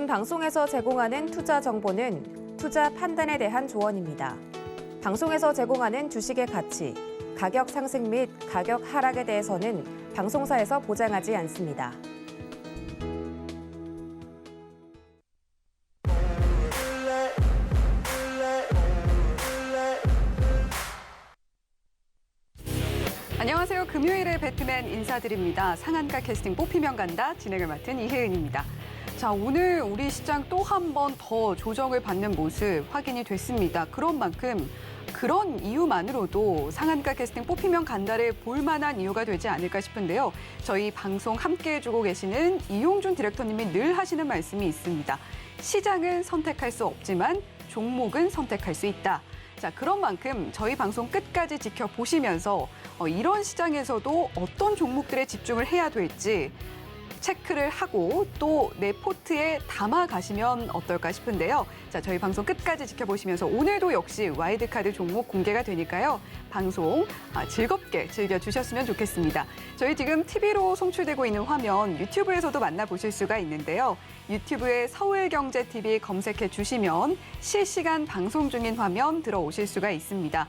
본 방송에서 제공하는 투자 정보는 투자 판단에 대한 조언입니다. 방송에서 제공하는 주식의 가치, 가격 상승 및 가격 하락에 대해서는 방송사에서 보장하지 않습니다. 안녕하세요. 금요일에 배트맨 인사드립니다. 상한가 캐스팅 뽑히면 간다. 진행을 맡은 이혜은입니다. 자, 오늘 우리 시장 또 한 번 더 조정을 받는 모습 확인이 됐습니다. 그런 만큼 그런 이유만으로도 상한가 캐스팅 뽑히면 간다를 볼 만한 이유가 되지 않을까 싶은데요. 저희 방송 함께 해주고 계시는 이용준 디렉터님이 늘 하시는 말씀이 있습니다. 시장은 선택할 수 없지만 종목은 선택할 수 있다. 자, 그런 만큼 저희 방송 끝까지 지켜보시면서 이런 시장에서도 어떤 종목들에 집중을 해야 될지 체크를 하고 또 내 포트에 담아 가시면 어떨까 싶은데요. 자, 저희 방송 끝까지 지켜보시면서 오늘도 역시 와일드카드 종목 공개가 되니까요. 방송 즐겁게 즐겨주셨으면 좋겠습니다. 저희 지금 TV로 송출되고 있는 화면 유튜브에서도 만나보실 수가 있는데요. 유튜브에 서울경제TV 검색해 주시면 실시간 방송 중인 화면 들어오실 수가 있습니다.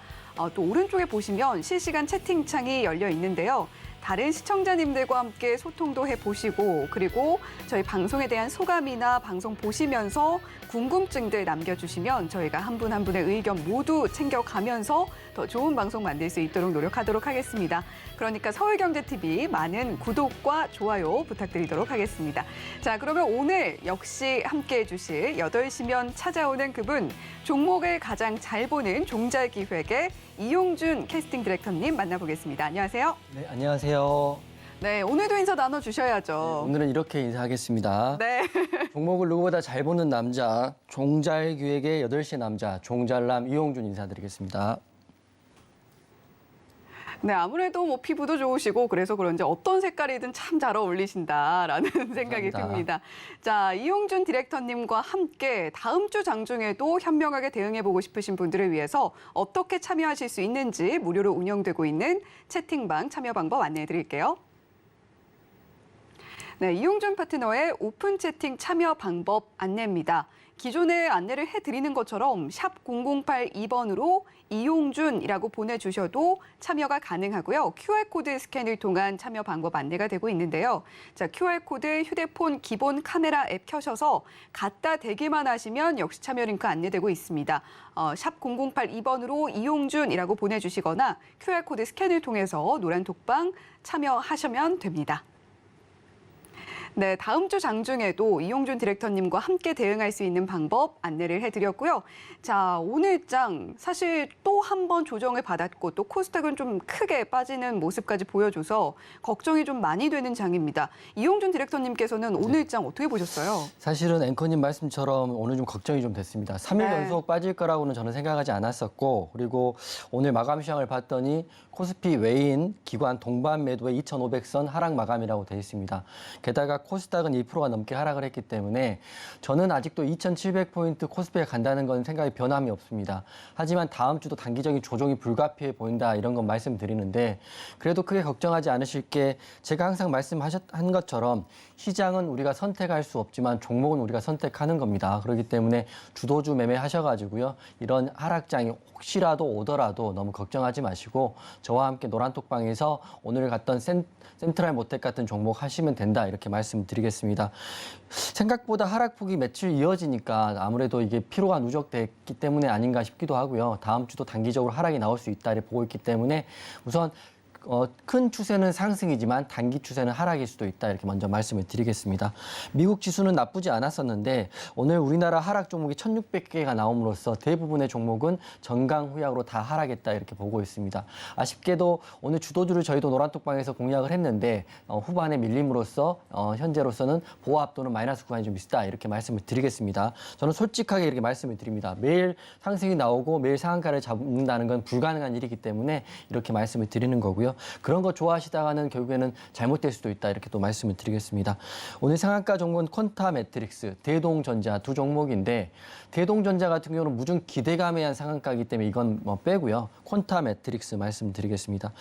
또 오른쪽에 보시면 실시간 채팅창이 열려 있는데요. 다른 시청자님들과 함께 소통도 해보시고 그리고 저희 방송에 대한 소감이나 방송 보시면서 궁금증들 남겨주시면 저희가 한 분 한 분의 의견 모두 챙겨가면서 더 좋은 방송 만들 수 있도록 노력하도록 하겠습니다. 그러니까 서울경제TV 많은 구독과 좋아요 부탁드리도록 하겠습니다. 자, 그러면 오늘 역시 함께해 주실 8시면 찾아오는 그분, 종목을 가장 잘 보는 종잘기획의 이용준 캐스팅 디렉터님 만나보겠습니다. 안녕하세요. 네, 안녕하세요. 네, 오늘도 인사 나눠주셔야죠. 네, 오늘은 이렇게 인사하겠습니다. 네. 종목을 누구보다 잘 보는 남자, 종잘기획의 8시 남자, 종잘남 이용준 인사드리겠습니다. 네, 아무래도 뭐 피부도 좋으시고 그래서 그런지 어떤 색깔이든 참 잘 어울리신다라는 생각이 감사합니다. 듭니다. 자, 이용준 디렉터님과 함께 다음 주 장중에도 현명하게 대응해보고 싶으신 분들을 위해서 어떻게 참여하실 수 있는지 무료로 운영되고 있는 채팅방 참여 방법 안내해드릴게요. 네, 이용준 파트너의 오픈 채팅 참여 방법 안내입니다. 기존에 안내를 해드리는 것처럼 샵 0082번으로 이용준이라고 보내주셔도 참여가 가능하고요. QR코드 스캔을 통한 참여 방법 안내가 되고 있는데요. 자, QR코드 휴대폰 기본 카메라 앱 켜셔서 갖다 대기만 하시면 역시 참여 링크 안내되고 있습니다. 샵 0082번으로 이용준이라고 보내주시거나 QR코드 스캔을 통해서 노란 톡방 참여하시면 됩니다. 네, 다음 주 장중에도 이용준 디렉터님과 함께 대응할 수 있는 방법 안내를 해드렸고요. 자, 오늘 장 사실 또 한 번 조정을 받았고 또 코스닥은 좀 크게 빠지는 모습까지 보여줘서 걱정이 좀 많이 되는 장입니다. 이용준 디렉터님께서는 오늘 장 어떻게 보셨어요? 사실은 앵커님 말씀처럼 오늘 좀 걱정이 좀 됐습니다. 3일 네. 연속 빠질 거라고는 저는 생각하지 않았었고 그리고 오늘 마감 시황을 봤더니 코스피 외인 기관 동반 매도의 2,500선 하락 마감이라고 되어 있습니다. 게다가 코스닥은 1%가 넘게 하락을 했기 때문에 저는 아직도 2,700포인트 코스피에 간다는 건 생각이 변함이 없습니다. 하지만 다음 주도 단기적인 조정이 불가피해 보인다 이런 건 말씀드리는데 그래도 크게 걱정하지 않으실 게 제가 항상 말씀한 것처럼 시장은 우리가 선택할 수 없지만 종목은 우리가 선택하는 겁니다. 그렇기 때문에 주도주 매매하셔가지고요. 이런 하락장이 혹시라도 오더라도 너무 걱정하지 마시고 저와 함께 노란톡방에서 오늘 갔던 센트럴 모텍 같은 종목 하시면 된다 이렇게 말씀드리겠습니다. 생각보다 하락폭이 며칠 이어지니까 아무래도 이게 피로가 누적됐기 때문에 아닌가 싶기도 하고요. 다음 주도 단기적으로 하락이 나올 수 있다 보고 있기 때문에 우선 큰 추세는 상승이지만 단기 추세는 하락일 수도 있다 이렇게 먼저 말씀을 드리겠습니다. 미국 지수는 나쁘지 않았었는데 오늘 우리나라 하락 종목이 1,600개가 나옴으로써 대부분의 종목은 전강 후약으로 다 하락했다 이렇게 보고 있습니다. 아쉽게도 오늘 주도주를 저희도 노란톡방에서 공략을 했는데 후반에 밀림으로써 현재로서는 보합 또는 마이너스 구간이 좀 있다 이렇게 말씀을 드리겠습니다. 저는 솔직하게 이렇게 말씀을 드립니다. 매일 상승이 나오고 매일 상한가를 잡는다는 건 불가능한 일이기 때문에 이렇게 말씀을 드리는 거고요. 그런 거 좋아하시다가는 결국에는 잘못될 수도 있다 이렇게 또 말씀을 드리겠습니다. 오늘 상한가 종목은 퀀타 매트릭스, 대동전자 두 종목인데 대동전자 같은 경우는 무슨 기대감에 의한 상한가이기 때문에 이건 빼고요. 퀀타 매트릭스 말씀드리겠습니다.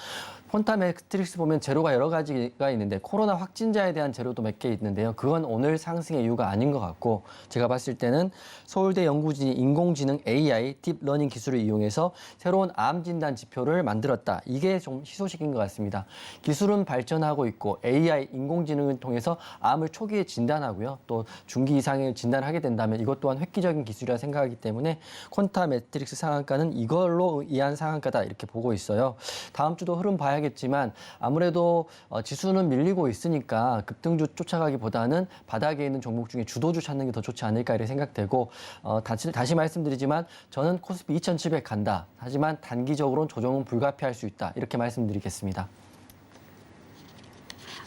퀀타 매트릭스 보면 재료가 여러 가지가 있는데 코로나 확진자에 대한 재료도 몇 개 있는데요. 그건 오늘 상승의 이유가 아닌 것 같고 제가 봤을 때는 서울대 연구진이 인공지능 AI 딥러닝 기술을 이용해서 새로운 암 진단 지표를 만들었다. 이게 좀 희소식인 것 같습니다. 기술은 발전하고 있고 AI 인공지능을 통해서 암을 초기에 진단하고요. 또 중기 이상을 진단하게 된다면 이것 또한 획기적인 기술이라 생각하기 때문에 퀀타 매트릭스 상한가는 이걸로 의한 상한가다 이렇게 보고 있어요. 다음 주도 흐름 봐야겠지만 아무래도 지수는 밀리고 있으니까 급등주 쫓아가기보다는 바닥에 있는 종목 중에 주도주 찾는 게 더 좋지 않을까 이렇게 생각되고 다시 말씀드리지만 저는 코스피 2,700 간다. 하지만 단기적으로는 조정은 불가피할 수 있다. 이렇게 말씀드리겠습니다.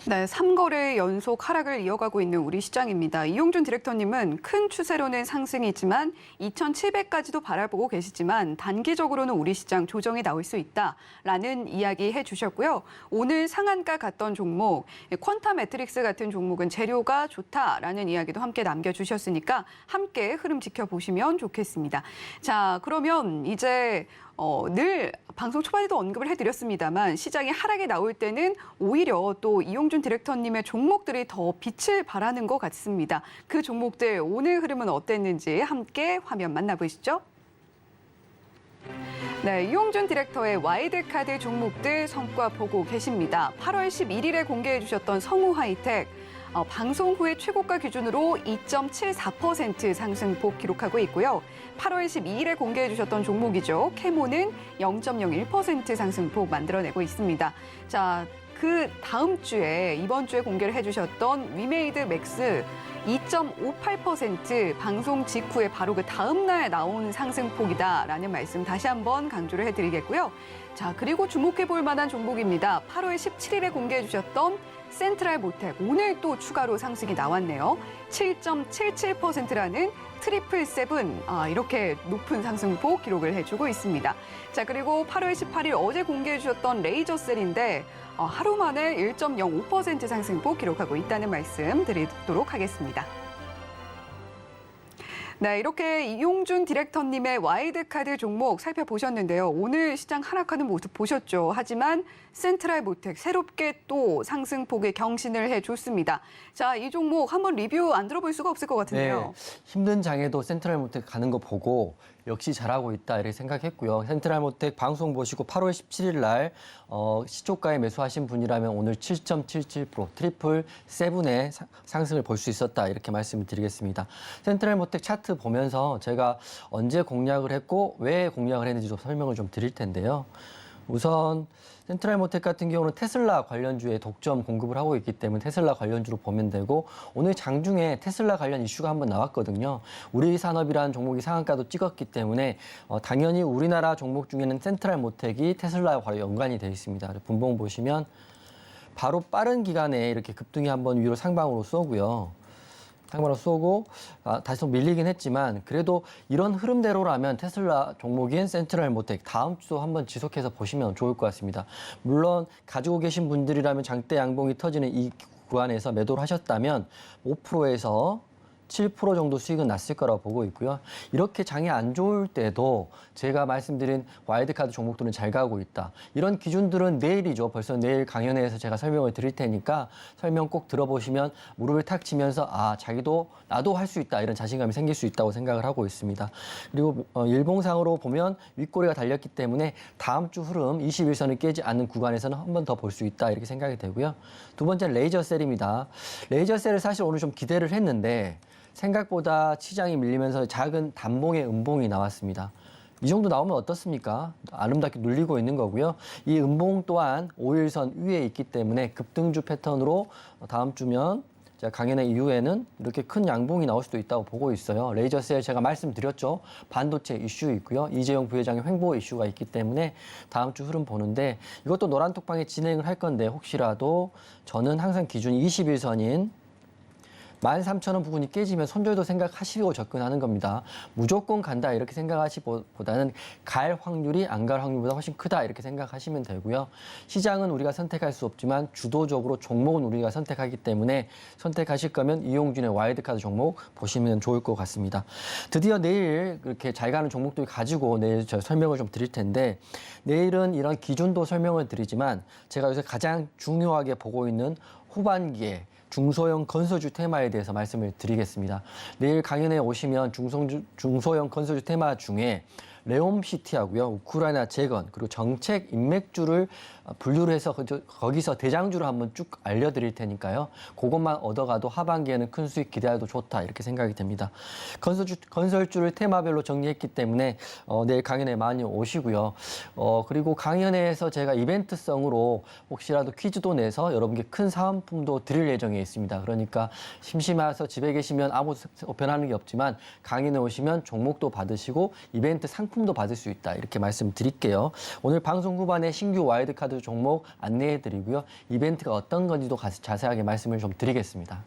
네, 3거래 연속 하락을 이어가고 있는 우리 시장입니다. 이용준 디렉터님은 큰 추세로는 상승이지만 2,700까지도 바라보고 계시지만 단기적으로는 우리 시장 조정이 나올 수 있다라는 이야기 해주셨고요. 오늘 상한가 갔던 종목, 퀀타 매트릭스 같은 종목은 재료가 좋다라는 이야기도 함께 남겨주셨으니까 함께 흐름 지켜보시면 좋겠습니다. 자, 그러면 이제 늘 방송 초반에도 언급을 해드렸습니다만 시장이 하락이 나올 때는 오히려 또 이용준 디렉터님의 종목들이 더 빛을 발하는 것 같습니다. 그 종목들 오늘 흐름은 어땠는지 함께 화면 만나보시죠. 네, 이용준 디렉터의 와이드카드 종목들 성과 보고 계십니다. 8월 11일에 공개해 주셨던 성우하이텍. 방송 후에 최고가 기준으로 2.74% 상승폭 기록하고 있고요. 8월 12일에 공개해 주셨던 종목이죠. 캐모는 0.01% 상승폭 만들어내고 있습니다. 자, 그 다음 주에 이번 주에 공개를 해주셨던 위메이드 맥스 2.58% 방송 직후에 바로 그 다음 날 나온 상승폭이다라는 말씀 다시 한번 강조를 해드리겠고요. 자, 그리고 주목해 볼 만한 종목입니다. 8월 17일에 공개해 주셨던 센트럴 모텍 오늘 또 추가로 상승이 나왔네요. 7.77%라는 트리플 세븐 이렇게 높은 상승폭 기록을 해주고 있습니다. 자, 그리고 8월 18일 어제 공개해 주셨던 레이저셀인데 하루 만에 1.05% 상승폭 기록하고 있다는 말씀 드리도록 하겠습니다. 네, 이렇게 이용준 디렉터님의 와이드카드 종목 살펴보셨는데요. 오늘 시장 하락하는 모습 보셨죠. 하지만 센트럴 모텍 새롭게 또 상승폭에 경신을 해줬습니다. 자, 이 종목 한번 리뷰 안 들어볼 수가 없을 것 같은데요. 네, 힘든 장에도 센트럴 모텍 가는 거 보고 역시 잘하고 있다 이렇게 생각했고요. 센트럴 모텍 방송 보시고 8월 17일 날 시초가에 매수하신 분이라면 오늘 7.77% 트리플 세븐의 상승을 볼 수 있었다 이렇게 말씀을 드리겠습니다. 센트럴 모텍 차트 보면서 제가 언제 공략을 했고 왜 공략을 했는지 좀 설명을 좀 드릴 텐데요. 우선 센트럴 모텍 같은 경우는 테슬라 관련주에 독점 공급을 하고 있기 때문에 테슬라 관련주로 보면 되고 오늘 장중에 테슬라 관련 이슈가 한번 나왔거든요. 우리 산업이라는 종목이 상한가도 찍었기 때문에 당연히 우리나라 종목 중에는 센트럴 모텍이 테슬라와 바로 연관이 되어 있습니다. 분봉 보시면 바로 빠른 기간에 이렇게 급등이 한번 위로 상방으로 쏘고요. 상방으로 쏘고 다시 또 밀리긴 했지만 그래도 이런 흐름대로라면 테슬라 종목인 센트럴 모텍 다음 주도 한번 지속해서 보시면 좋을 것 같습니다. 물론 가지고 계신 분들이라면 장대 양봉이 터지는 이 구간에서 매도를 하셨다면 5%에서 7% 정도 수익은 났을 거라고 보고 있고요. 이렇게 장이 안 좋을 때도 제가 말씀드린 와일드카드 종목들은 잘 가고 있다. 이런 기준들은 내일이죠. 벌써 내일 강연회에서 제가 설명을 드릴 테니까 설명 꼭 들어보시면 무릎을 탁 치면서 자기도 나도 할 수 있다. 이런 자신감이 생길 수 있다고 생각을 하고 있습니다. 그리고 일봉상으로 보면 윗꼬리가 달렸기 때문에 다음 주 흐름 21선을 깨지 않는 구간에서는 한 번 더 볼 수 있다. 이렇게 생각이 되고요. 두 번째는 레이저셀입니다. 레이저셀을 사실 오늘 좀 기대를 했는데 생각보다 시장이 밀리면서 작은 단봉의 음봉이 나왔습니다. 이 정도 나오면 어떻습니까? 아름답게 눌리고 있는 거고요. 이 음봉 또한 5일선 위에 있기 때문에 급등주 패턴으로 다음 주면 강연회 이후에는 이렇게 큰 양봉이 나올 수도 있다고 보고 있어요. 레이저셀 제가 말씀드렸죠. 반도체 이슈 있고요. 이재용 부회장의 횡보 이슈가 있기 때문에 다음 주 흐름 보는데 이것도 노란톡방에 진행을 할 건데 혹시라도 저는 항상 기준이 21선인 13,000원 부분이 깨지면 손절도 생각하시고 접근하는 겁니다. 무조건 간다 이렇게 생각하시보다는 갈 확률이 안 갈 확률보다 훨씬 크다 이렇게 생각하시면 되고요. 시장은 우리가 선택할 수 없지만 주도적으로 종목은 우리가 선택하기 때문에 선택하실 거면 이용준의 와일드카드 종목 보시면 좋을 것 같습니다. 드디어 내일 이렇게 잘 가는 종목들 가지고 내일 저 설명을 좀 드릴 텐데 내일은 이런 기준도 설명을 드리지만 제가 요새 가장 중요하게 보고 있는 후반기에 중소형 건설주 테마에 대해서 말씀을 드리겠습니다. 내일 강연에 오시면 중소형 건설주 테마 중에 레옴시티하고요, 우크라이나 재건, 그리고 정책 인맥주를 분류를 해서 거기서 대장주를 한번 쭉 알려드릴 테니까요. 그것만 얻어가도 하반기에는 큰 수익 기대해도 좋다 이렇게 생각이 됩니다. 건설주를 테마별로 정리했기 때문에 내일 강연에 많이 오시고요. 그리고 강연회에서 제가 이벤트성으로 혹시라도 퀴즈도 내서 여러분께 큰 사은품도 드릴 예정에 있습니다. 그러니까 심심해서 집에 계시면 아무 변하는 게 없지만 강연에 오시면 종목도 받으시고 이벤트 상품도 받을 수 있다 이렇게 말씀드릴게요. 오늘 방송 후반에 신규 와일드카드 종목 안내해드리고요. 이벤트가 어떤 건지도 자세하게 말씀을 좀 드리겠습니다.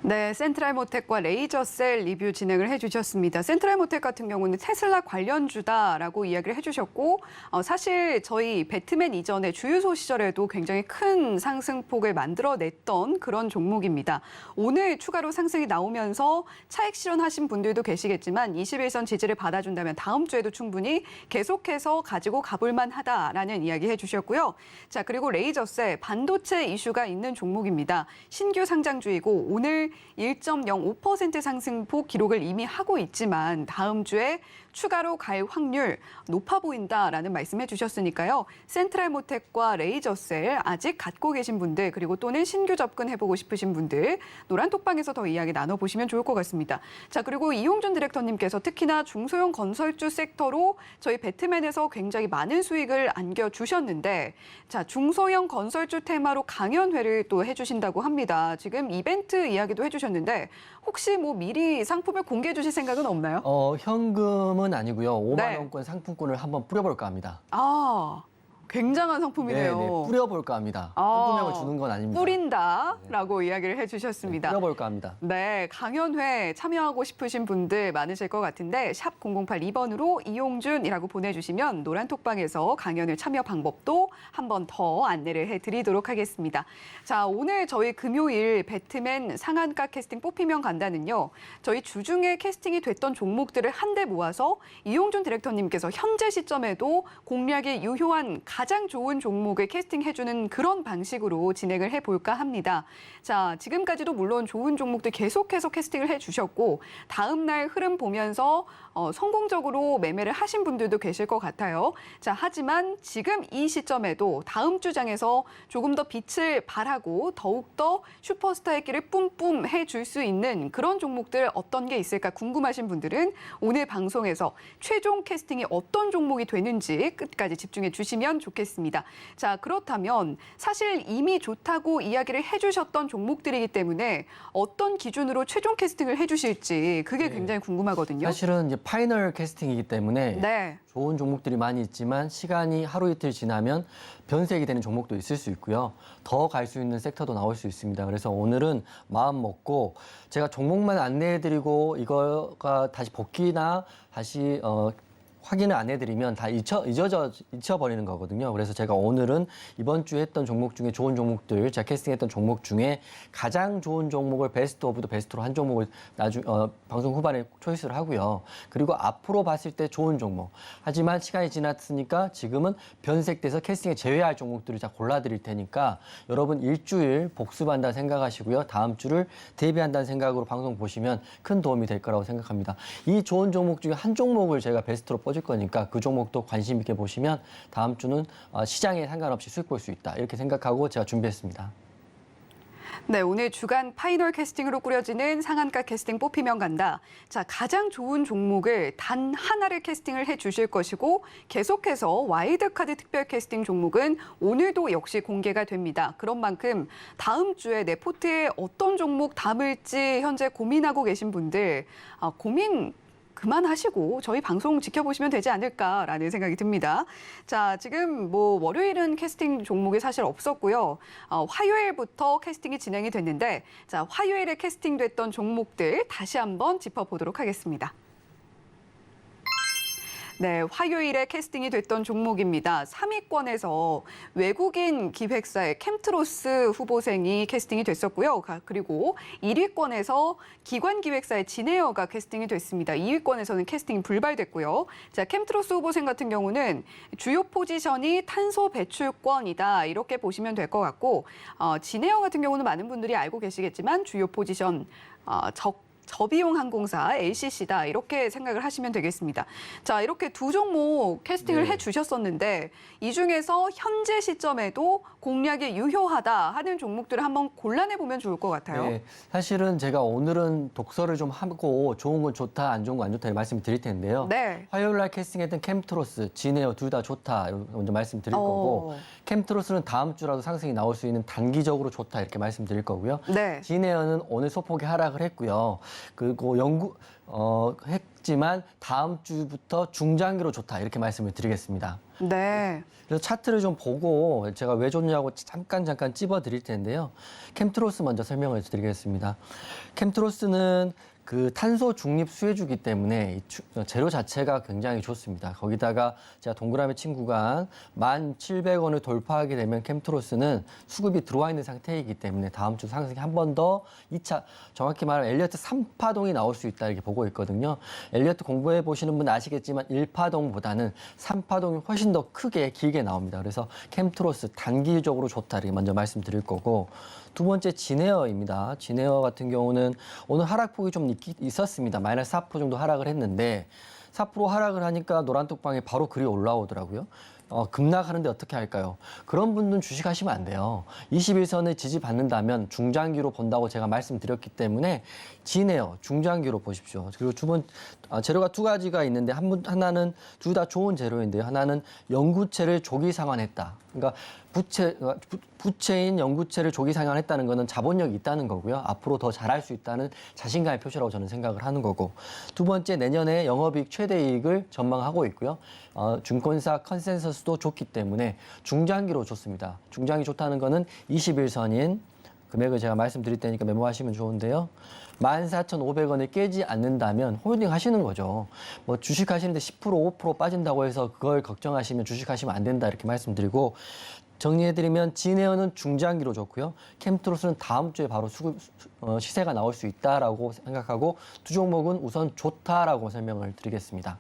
네, 센트럴모텍과 레이저셀 리뷰 진행을 해주셨습니다. 센트럴모텍 같은 경우는 테슬라 관련주다라고 이야기를 해주셨고 사실 저희 배트맨 이전에 주유소 시절에도 굉장히 큰 상승폭을 만들어냈던 그런 종목입니다. 오늘 추가로 상승이 나오면서 차익 실현하신 분들도 계시겠지만 21선 지지를 받아준다면 다음 주에도 충분히 계속해서 가지고 가볼 만하다라는 이야기 해주셨고요. 자, 그리고 레이저셀 반도체 이슈가 있는 종목입니다. 신규 상장주이고 오늘 1.05% 상승폭 기록을 이미 하고 있지만 다음 주에 추가로 갈 확률 높아 보인다라는 말씀해 주셨으니까요. 센트럴모텍과 레이저셀 아직 갖고 계신 분들 그리고 또는 신규 접근해보고 싶으신 분들 노란톡방에서 더 이야기 나눠보시면 좋을 것 같습니다. 자, 그리고 이용준 디렉터님께서 특히나 중소형 건설주 섹터로 저희 배트맨에서 굉장히 많은 수익을 안겨주셨는데 자, 중소형 건설주 테마로 강연회를 또 해주신다고 합니다. 지금 이벤트 이야기도 해주셨는데 혹시 뭐 미리 상품을 공개해 주실 생각은 없나요? 현금은 아니고요. 5만 네. 원권 상품권을 한번 뿌려볼까 합니다. 아, 굉장한 상품이네요. 네, 뿌려볼까 합니다. 아, 한두 명을 주는 건 아닙니다. 뿌린다라고 이야기를 해주셨습니다. 뿌려볼까 합니다. 네, 강연회 참여하고 싶으신 분들 많으실 것 같은데 샵 0082번으로 이용준이라고 보내주시면 노란톡방에서 강연회 참여 방법도 한 번 더 안내를 해드리도록 하겠습니다. 자, 오늘 저희 금요일 배트맨 상한가 캐스팅 뽑히면 간다는요. 저희 주중에 캐스팅이 됐던 종목들을 한데 모아서 이용준 디렉터님께서 현재 시점에도 공략이 유효한 가장 좋은 종목을 캐스팅해주는 그런 방식으로 진행을 해볼까 합니다. 자, 지금까지도 물론 좋은 종목들 계속해서 캐스팅을 해주셨고 다음 날 흐름 보면서 성공적으로 매매를 하신 분들도 계실 것 같아요. 자, 하지만 지금 이 시점에도 다음 주 장에서 조금 더 빛을 발하고 더욱더 슈퍼스타의 길을 뿜뿜 해줄 수 있는 그런 종목들 어떤 게 있을까 궁금하신 분들은 오늘 방송에서 최종 캐스팅이 어떤 종목이 되는지 끝까지 집중해 주시면 좋겠습니다. 자, 그렇다면 사실 이미 좋다고 이야기를 해주셨던 종목들이기 때문에 어떤 기준으로 최종 캐스팅을 해주실지 그게 굉장히 궁금하거든요. 사실은 이제 파이널 캐스팅이기 때문에 네. 좋은 종목들이 많이 있지만 시간이 하루 이틀 지나면 변색이 되는 종목도 있을 수 있고요. 더 갈 수 있는 섹터도 나올 수 있습니다. 그래서 오늘은 마음 먹고 제가 종목만 안내해드리고 이거가 다시 복귀나 다시 확인을 안 해드리면 다 잊혀버리는 거거든요. 그래서 제가 오늘은 이번 주에 했던 종목 중에 좋은 종목들, 제가 캐스팅했던 종목 중에 가장 좋은 종목을 베스트 오브 더 베스트로 한 종목을 방송 후반에 초이스를 하고요. 그리고 앞으로 봤을 때 좋은 종목. 하지만 시간이 지났으니까 지금은 변색돼서 캐스팅에 제외할 종목들을 다 골라드릴 테니까 여러분 일주일 복습한다 생각하시고요. 다음 주를 대비한다는 생각으로 방송 보시면 큰 도움이 될 거라고 생각합니다. 이 좋은 종목 중에 한 종목을 제가 베스트로 줄 거니까 그 종목도 관심 있게 보시면 다음 주는 시장에 상관없이 수익 볼 수 있다 이렇게 생각하고 제가 준비했습니다. 네, 오늘 주간 파이널 캐스팅으로 꾸려지는 상한가 캐스팅 뽑히면 간다. 자, 가장 좋은 종목을 단 하나를 캐스팅을 해 주실 것이고 계속해서 와일드카드 특별 캐스팅 종목은 오늘도 역시 공개가 됩니다. 그런 만큼 다음 주에 내 포트에 어떤 종목 담을지 현재 고민하고 계신 분들 고민 그만하시고 저희 방송 지켜보시면 되지 않을까라는 생각이 듭니다. 자, 지금 뭐 월요일은 캐스팅 종목이 사실 없었고요. 화요일부터 캐스팅이 진행이 됐는데, 자, 화요일에 캐스팅됐던 종목들 다시 한번 짚어보도록 하겠습니다. 네, 화요일에 캐스팅이 됐던 종목입니다. 3위권에서 외국인 기획사의 캠트로스 후보생이 캐스팅이 됐었고요. 그리고 1위권에서 기관 기획사의 진에어가 캐스팅이 됐습니다. 2위권에서는 캐스팅이 불발됐고요. 자, 캠트로스 후보생 같은 경우는 주요 포지션이 탄소 배출권이다. 이렇게 보시면 될 것 같고, 진에어 같은 경우는 많은 분들이 알고 계시겠지만 주요 포지션 저비용 항공사 LCC다 이렇게 생각을 하시면 되겠습니다. 자, 이렇게 두 종목 캐스팅을 해주셨었는데 이 중에서 현재 시점에도 공략에 유효하다 하는 종목들을 한번 골라내보면 좋을 것 같아요. 네, 사실은 제가 오늘은 독서를 좀 하고 좋은 건 좋다, 안 좋은 건 안 좋다 말씀을 드릴 텐데요. 네. 화요일 날 캐스팅했던 캠트로스, 진에어 둘 다 좋다 먼저 말씀드릴 거고, 캠트로스는 다음 주라도 상승이 나올 수 있는 단기적으로 좋다 이렇게 말씀드릴 거고요. 네. 진에어는 오늘 소폭이 하락을 했고요. 그리고 했지만 다음 주부터 중장기로 좋다 이렇게 말씀을 드리겠습니다. 네. 그래서 차트를 좀 보고 제가 왜 좋냐고 잠깐 찝어 드릴 텐데요. 캠트로스 먼저 설명을 드리겠습니다. 캠트로스는 그 탄소 중립 수혜주기 때문에 이 재료 자체가 굉장히 좋습니다. 거기다가 제가 동그라미 친 구간 1,700원을 돌파하게 되면 캠트로스는 수급이 들어와 있는 상태이기 때문에 다음 주 상승이 한 번 더 2차, 정확히 말하면 엘리어트 3파동이 나올 수 있다 이렇게 보고 있거든요. 엘리어트 공부해 보시는 분 아시겠지만 1파동보다는 3파동이 훨씬 더 크게 길게 나옵니다. 그래서 캠트로스 단기적으로 좋다 이렇게 먼저 말씀드릴 거고, 두 번째 진에어입니다. 진에어 같은 경우는 오늘 하락폭이 좀 있었습니다. 마이너스 4% 정도 하락을 했는데 4% 하락을 하니까 노란톡방에 바로 글이 올라오더라고요. 급락하는데 어떻게 할까요? 그런 분들은 주식하시면 안 돼요. 21선을 지지받는다면 중장기로 본다고 제가 말씀드렸기 때문에 진에어 중장기로 보십시오. 그리고 재료가 두 가지가 있는데 하나는 둘 다 좋은 재료인데요. 하나는 연구체를 조기 상환했다. 그러니까 부채인 연구체를 조기 상환했다는 것은 자본력이 있다는 거고요. 앞으로 더 잘할 수 있다는 자신감의 표시라고 저는 생각을 하는 거고, 두 번째 내년에 영업이익 최대이익을 전망하고 있고요. 증권사 컨센서스도 좋기 때문에 중장기로 좋습니다. 중장기 좋다는 거는 21선인 금액을 제가 말씀드릴 테니까 메모하시면 좋은데요. 14,500원을 깨지 않는다면 홀딩 하시는 거죠. 뭐 주식 하시는데 10% 5% 빠진다고 해서 그걸 걱정하시면 주식하시면 안 된다 이렇게 말씀드리고, 정리해드리면 진에어는 중장기로 좋고요. 캠트로스는 다음 주에 바로 시세가 나올 수 있다라고 생각하고 두 종목은 우선 좋다라고 설명을 드리겠습니다.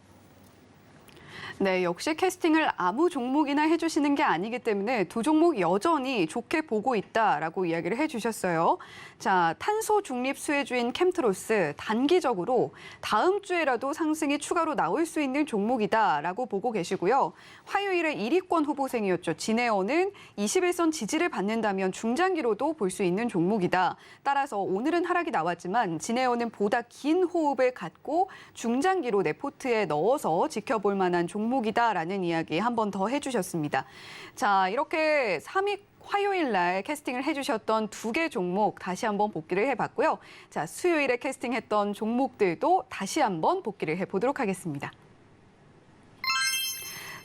네, 역시 캐스팅을 아무 종목이나 해주시는 게 아니기 때문에 두 종목 여전히 좋게 보고 있다라고 이야기를 해주셨어요. 자, 탄소 중립 수혜주인 캠트로스 단기적으로 다음 주에라도 상승이 추가로 나올 수 있는 종목이다라고 보고 계시고요. 화요일에 1위권 후보생이었죠. 진에어는 21선 지지를 받는다면 중장기로도 볼 수 있는 종목이다. 따라서 오늘은 하락이 나왔지만 진에어는 보다 긴 호흡을 갖고 중장기로 내 포트에 넣어서 지켜볼 만한 종목이다라는 이야기 한 번 더 해주셨습니다. 자, 이렇게 3위 화요일 날 캐스팅을 해주셨던 두 개 종목 다시 한번 복기를 해봤고요. 자, 수요일에 캐스팅했던 종목들도 다시 한번 복기를 해보도록 하겠습니다.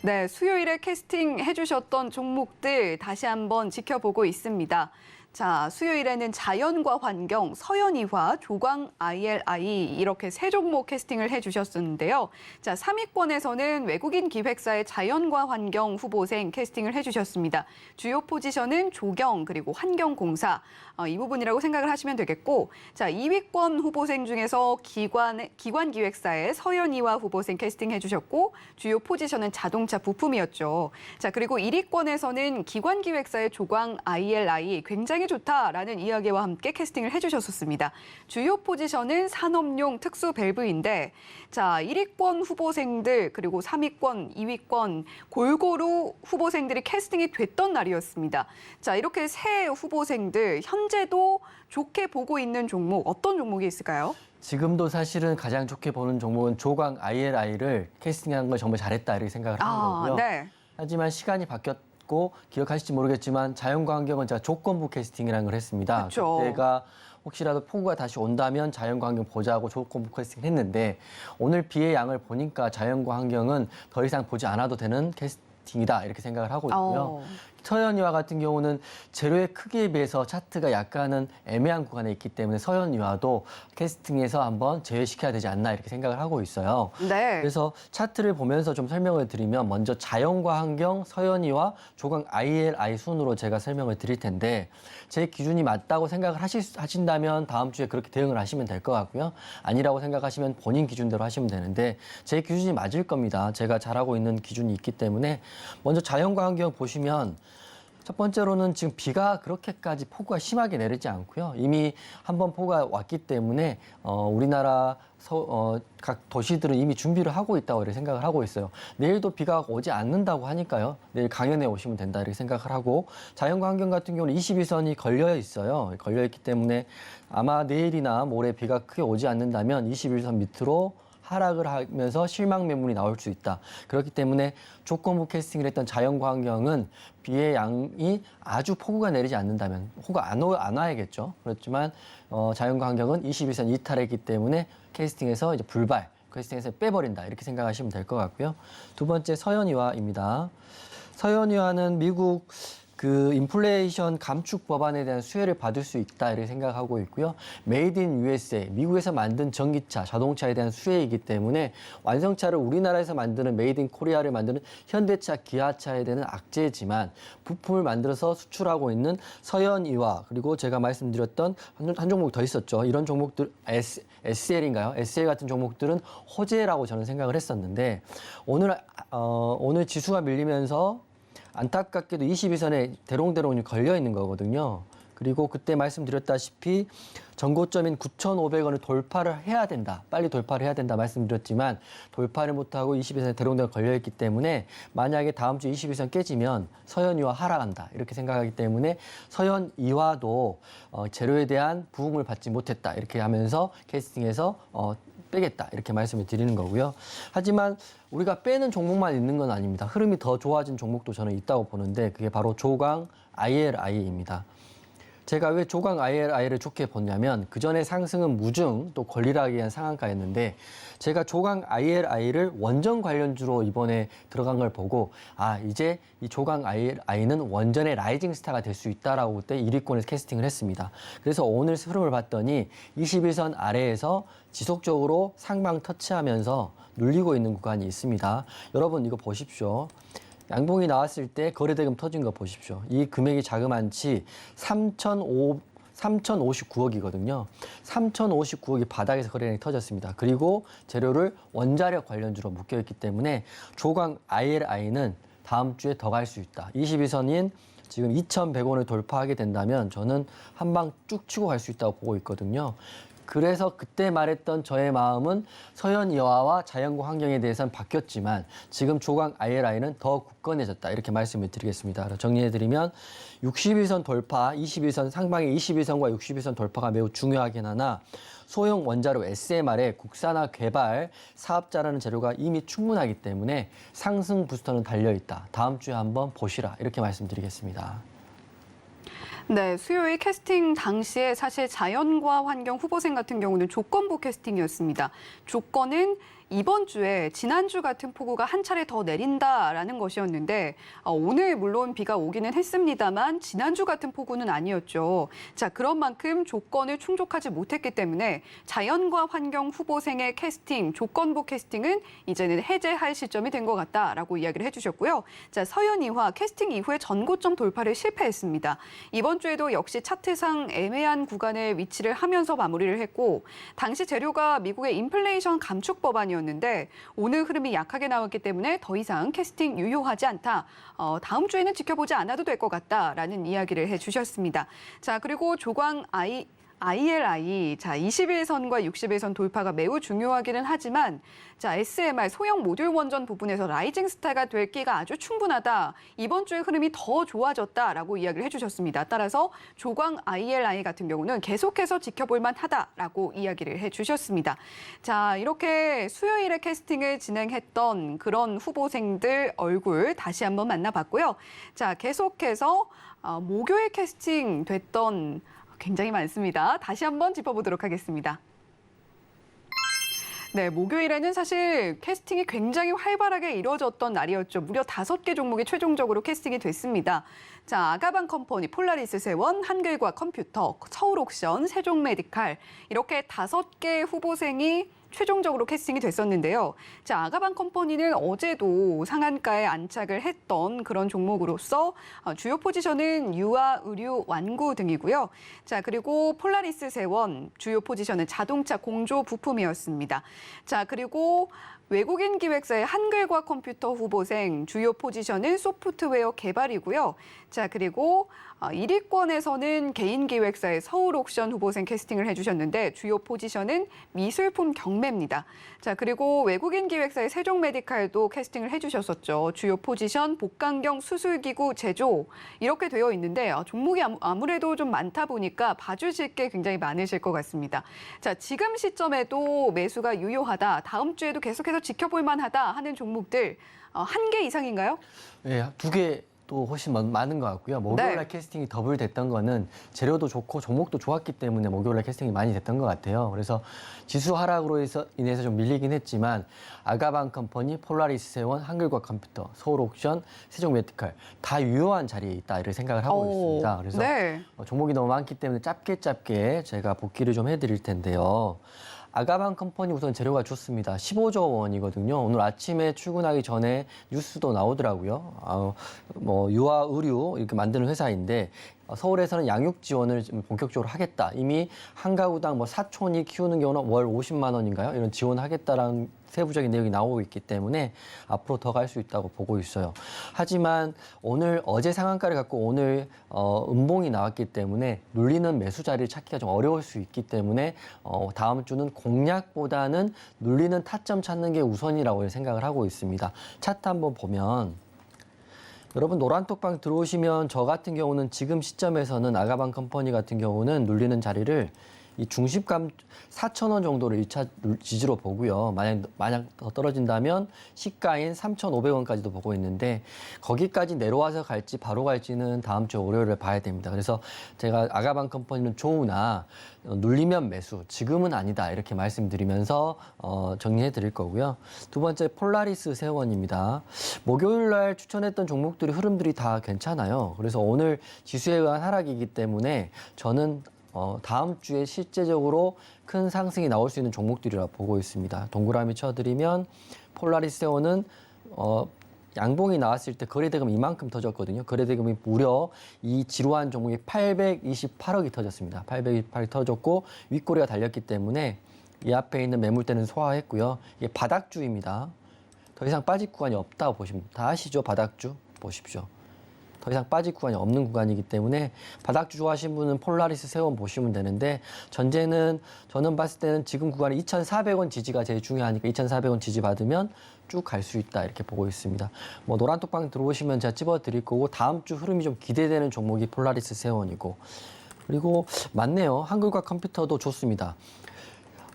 네, 수요일에 캐스팅 해주셨던 종목들 다시 한번 지켜보고 있습니다. 자, 수요일에는 자연과 환경, 서현이화, 조광 ILI 이렇게 세 종목 캐스팅을 해주셨었는데요. 자, 3위권에서는 외국인 기획사의 자연과 환경 후보생 캐스팅을 해주셨습니다. 주요 포지션은 조경 그리고 환경공사 이 부분이라고 생각을 하시면 되겠고, 자, 2위권 후보생 중에서 기관 기획사의 서현이화 후보생 캐스팅 해주셨고 주요 포지션은 자동차 부품이었죠. 자, 그리고 1위권에서는 기관 기획사의 조광 ILI 굉장히 좋다라는 이야기와 함께 캐스팅을 해주셨었습니다. 주요 포지션은 산업용 특수 밸브인데, 자, 1위권 후보생들 그리고 3위권, 2위권 골고루 후보생들이 캐스팅이 됐던 날이었습니다. 자, 이렇게 세 후보생들 현재도 좋게 보고 있는 종목 어떤 종목이 있을까요? 지금도 사실은 가장 좋게 보는 종목은 조광 ILI를 캐스팅한 걸 정말 잘했다 이렇게 생각을 하는 거고요. 네. 하지만 시간이 바뀌었고 기억하실지 모르겠지만 자연과 환경은 제가 조건부 캐스팅이라는 걸 했습니다. 그쵸. 그때가 혹시라도 폭우가 다시 온다면 자연과 환경 보자고 조건부 캐스팅 했는데 오늘 비의 양을 보니까 자연과 환경은 더 이상 보지 않아도 되는 캐스팅이다 이렇게 생각을 하고 있고요. 서현이와 같은 경우는 재료의 크기에 비해서 차트가 약간은 애매한 구간에 있기 때문에 서현이와도 캐스팅에서 한번 제외시켜야 되지 않나 이렇게 생각을 하고 있어요. 네. 그래서 차트를 보면서 좀 설명을 드리면 먼저 자연과 환경, 서현이와 조강 ILI 순으로 제가 설명을 드릴 텐데 제 기준이 맞다고 생각을 하신다면 다음 주에 그렇게 대응을 하시면 될 것 같고요. 아니라고 생각하시면 본인 기준대로 하시면 되는데 제 기준이 맞을 겁니다. 제가 잘하고 있는 기준이 있기 때문에 먼저 자연과 환경 보시면 첫 번째로는 지금 비가 그렇게까지 폭우가 심하게 내리지 않고요. 이미 한번 폭우가 왔기 때문에 우리나라 각 도시들은 이미 준비를 하고 있다고 이렇게 생각을 하고 있어요. 내일도 비가 오지 않는다고 하니까요. 내일 강연에 오시면 된다 이렇게 생각을 하고 자연과 환경 같은 경우는 22선이 걸려 있어요. 걸려 있기 때문에 아마 내일이나 모레 비가 크게 오지 않는다면 21선 밑으로 하락을 하면서 실망 매물이 나올 수 있다. 그렇기 때문에 조건부 캐스팅을 했던 자연과 환경은 비의 양이 아주 폭우가 내리지 않는다면 폭우가 안 와야겠죠. 그렇지만 자연과 환경은 21선 이탈했기 때문에 캐스팅에서 이제 불발, 캐스팅에서 빼버린다 이렇게 생각하시면 될 것 같고요. 두 번째 서현이화입니다. 서현이화는 미국 그 인플레이션 감축 법안에 대한 수혜를 받을 수 있다 이렇게 생각하고 있고요. 메이드 인 USA, 미국에서 만든 전기차, 자동차에 대한 수혜이기 때문에 완성차를 우리나라에서 만드는 메이드 인 코리아를 만드는 현대차, 기아차에 대한 악재지만 부품을 만들어서 수출하고 있는 서현이와 그리고 제가 말씀드렸던 한 종목 더 있었죠. 이런 종목들 SL인가요? SL 같은 종목들은 호재라고 저는 생각을 했었는데 오늘 지수가 밀리면서 안타깝게도 22선에 대롱대롱이 걸려 있는 거거든요. 그리고 그때 말씀드렸다시피 전고점인 9,500원을 돌파를 해야 된다. 빨리 돌파를 해야 된다 말씀드렸지만 돌파를 못하고 22선에 대롱대롱 걸려 있기 때문에 만약에 다음 주 22선 깨지면 서현이화 하락한다. 이렇게 생각하기 때문에 서현이화도 재료에 대한 부응을 받지 못했다. 이렇게 하면서 캐스팅에서 빼겠다 이렇게 말씀을 드리는 거고요. 하지만 우리가 빼는 종목만 있는 건 아닙니다. 흐름이 더 좋아진 종목도 저는 있다고 보는데 그게 바로 조강 ILI입니다. 제가 왜 조강 ILI를 좋게 봤냐면 그전에 상승은 무증 또 권리락에 의한 상한가였는데 제가 조강 ILI를 원전 관련주로 이번에 들어간 걸 보고 이제 이 조강 ILI는 원전의 라이징 스타가 될 수 있다라고 그때 1위권에서 캐스팅을 했습니다. 그래서 오늘 흐름을 봤더니 21선 아래에서 지속적으로 상방 터치하면서 눌리고 있는 구간이 있습니다. 여러분 이거 보십시오. 양봉이 나왔을 때 거래대금 터진 거 보십시오. 이 금액이 자그만치 3,059억이거든요. 3,059억이 바닥에서 거래량이 터졌습니다. 그리고 재료를 원자력 관련주로 묶여있기 때문에 조강 ILI는 다음 주에 더 갈 수 있다. 22선인 지금 2,100원을 돌파하게 된다면 저는 한 방 쭉 치고 갈 수 있다고 보고 있거든요. 그래서 그때 말했던 저의 마음은 서현이화와 자연과 환경에 대해서는 바뀌었지만 지금 조강 ILI는 더 굳건해졌다. 이렇게 말씀을 드리겠습니다. 정리해드리면 61선 돌파, 21선 상방의 21선과 61선 돌파가 매우 중요하긴 하나 소형 원자로 SMR의 국산화 개발 사업자라는 재료가 이미 충분하기 때문에 상승 부스터는 달려있다. 다음 주에 한번 보시라. 이렇게 말씀드리겠습니다. 네, 수요일 캐스팅 당시에 사실 자연과 환경 후보생 같은 경우는 조건부 캐스팅이었습니다. 조건은 이번 주에 지난주 같은 폭우가 한 차례 더 내린다라는 것이었는데 오늘 물론 비가 오기는 했습니다만 지난주 같은 폭우는 아니었죠. 자, 그런 만큼 조건을 충족하지 못했기 때문에 자연과 환경 후보생의 캐스팅, 조건부 캐스팅은 이제는 해제할 시점이 된 것 같다라고 이야기를 해주셨고요. 자, 서현이화 캐스팅 이후에 전고점 돌파를 실패했습니다. 이번 주에도 역시 차트상 애매한 구간에 위치를 하면서 마무리를 했고 당시 재료가 미국의 인플레이션 감축 법안이었는데 오늘 흐름이 약하게 나왔기 때문에 더 이상 캐스팅 유효하지 않다. 다음 주에는 지켜보지 않아도 될 것 같다라는 이야기를 해주셨습니다. 자, 그리고 조광 ILI, 자, 21선과 61선 돌파가 매우 중요하기는 하지만 자, SMR 소형 모듈 원전 부분에서 라이징 스타가 될 기가 아주 충분하다. 이번 주의 흐름이 더 좋아졌다라고 이야기를 해주셨습니다. 따라서 조광 ILI 같은 경우는 계속해서 지켜볼 만하다라고 이야기를 해주셨습니다. 자, 이렇게 수요일에 캐스팅을 진행했던 그런 후보생들 얼굴 다시 한번 만나봤고요. 자, 계속해서 목요일 캐스팅 됐던 굉장히 많습니다. 다시 한번 짚어보도록 하겠습니다. 네, 목요일에는 사실 캐스팅이 굉장히 활발하게 이루어졌던 날이었죠. 무려 5개 종목이 최종적으로 캐스팅이 됐습니다. 자, 아가방 컴퍼니, 폴라리스 세원, 한글과 컴퓨터, 서울옥션, 세종메디칼 이렇게 5개 후보생이 최종적으로 캐스팅이 됐었는데요. 자, 아가방 컴퍼니는 어제도 상한가에 안착을 했던 그런 종목으로서 주요 포지션은 유아, 의류, 완구 등이고요. 자, 그리고 폴라리스 세원 주요 포지션은 자동차 공조 부품이었습니다. 자, 그리고 외국인 기획사의 한글과 컴퓨터 후보생 주요 포지션은 소프트웨어 개발이고요. 자, 그리고 1위권에서는 개인 기획사의 서울옥션 후보생 캐스팅을 해주셨는데 주요 포지션은 미술품 경매입니다. 자, 그리고 외국인 기획사의 세종메디칼도 캐스팅을 해주셨었죠. 주요 포지션 복강경 수술기구 제조 이렇게 되어 있는데 종목이 아무래도 좀 많다 보니까 봐주실 게 굉장히 많으실 것 같습니다. 자, 지금 시점에도 매수가 유효하다. 다음 주에도 계속해서 지켜볼 만하다 하는 종목들 1개 이상인가요? 네, 2개. 또 훨씬 많은 것 같고요. 목요일날 캐스팅이 더블 됐던 거는 재료도 좋고 종목도 좋았기 때문에 목요일날 캐스팅이 많이 됐던 것 같아요. 그래서 지수 하락으로 인해서 좀 밀리긴 했지만 아가방 컴퍼니, 폴라리스 세원, 한글과 컴퓨터, 서울옥션, 세종메디칼 다 유효한 자리에 있다 이렇게 생각을 하고 있습니다. 그래서 종목이 너무 많기 때문에 짧게 제가 복귀를 좀 해드릴 텐데요. 아가방 컴퍼니 우선 재료가 좋습니다. 15조 원이거든요. 오늘 아침에 출근하기 전에 뉴스도 나오더라고요. 유아 의류 이렇게 만드는 회사인데 서울에서는 양육 지원을 좀 본격적으로 하겠다. 이미 한 가구당 사촌이 키우는 경우는 월 50만 원인가요? 이런 지원하겠다라는 세부적인 내용이 나오고 있기 때문에 앞으로 더 갈 수 있다고 보고 있어요. 하지만 어제 상한가를 갖고 오늘 음봉이 나왔기 때문에 눌리는 매수 자리를 찾기가 좀 어려울 수 있기 때문에 다음 주는 공략보다는 눌리는 타점 찾는 게 우선이라고 생각을 하고 있습니다. 차트 한번 보면 여러분 노란톡방 들어오시면 저 같은 경우는 지금 시점에서는 아가방 컴퍼니 같은 경우는 눌리는 자리를 이 중심감 4,000원 정도를 1차 지지로 보고요. 만약 더 떨어진다면 시가인 3,500원까지도 보고 있는데 거기까지 내려와서 갈지 바로 갈지는 다음 주 월요일에 봐야 됩니다. 그래서 제가 아가방 컴퍼니는 좋으나 눌리면 매수, 지금은 아니다 이렇게 말씀드리면서 정리해 드릴 거고요. 두 번째 폴라리스 세원입니다. 목요일 날 추천했던 종목들이 흐름들이 다 괜찮아요. 그래서 오늘 지수에 의한 하락이기 때문에 저는 다음 주에 실제적으로 큰 상승이 나올 수 있는 종목들이라 보고 있습니다. 동그라미 쳐드리면 폴라리스 세원은 양봉이 나왔을 때 거래대금이 이만큼 터졌거든요. 거래대금이 무려 이 지루한 종목이 828억이 터졌습니다. 828억이 터졌고 윗꼬리가 달렸기 때문에 이 앞에 있는 매물대는 소화했고요. 이게 바닥주입니다. 더 이상 빠질 구간이 없다고 보시면 다 아시죠? 바닥주 보십시오. 더 이상 빠질 구간이 없는 구간이기 때문에 바닥주 좋아하시는 분은 폴라리스 세원 보시면 되는데 저는 봤을 때는 지금 구간이 2,400원 지지가 제일 중요하니까 2,400원 지지 받으면 쭉 갈 수 있다 이렇게 보고 있습니다. 노란톡방 들어오시면 제가 찝어드릴 거고 다음 주 흐름이 좀 기대되는 종목이 폴라리스 세원이고 그리고 맞네요. 한글과 컴퓨터도 좋습니다.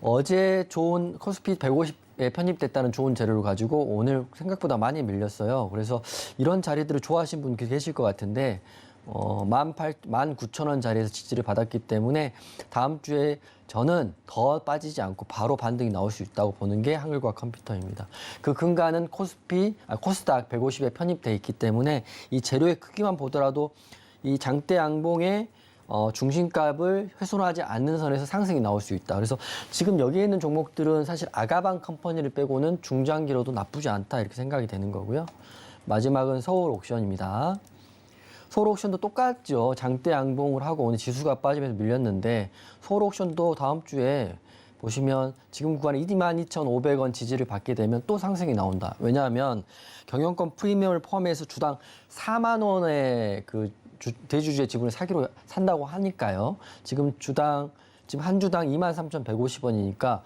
어제 좋은 코스피 150에 편입됐다는 좋은 재료를 가지고 오늘 생각보다 많이 밀렸어요. 그래서 이런 자리들을 좋아하시는 분 계실 것 같은데 19,000원 자리에서 지지를 받았기 때문에 다음 주에 저는 더 빠지지 않고 바로 반등이 나올 수 있다고 보는 게 한글과 컴퓨터입니다. 그 근간은 코스닥 150에 편입돼 있기 때문에 이 재료의 크기만 보더라도 이 장대 양봉의 중심값을 훼손하지 않는 선에서 상승이 나올 수 있다. 그래서 지금 여기에 있는 종목들은 사실 아가방 컴퍼니를 빼고는 중장기로도 나쁘지 않다 이렇게 생각이 되는 거고요. 마지막은 서울옥션입니다. 서울옥션도 똑같죠. 장대 양봉을 하고 오늘 지수가 빠지면서 밀렸는데 서울옥션도 다음 주에 보시면 지금 구간에 22,500원 지지를 받게 되면 또 상승이 나온다. 왜냐하면 경영권 프리미엄을 포함해서 주당 4만 원의 대주주의 지분을 산다고 하니까요. 지금 한 주당 23,150원이니까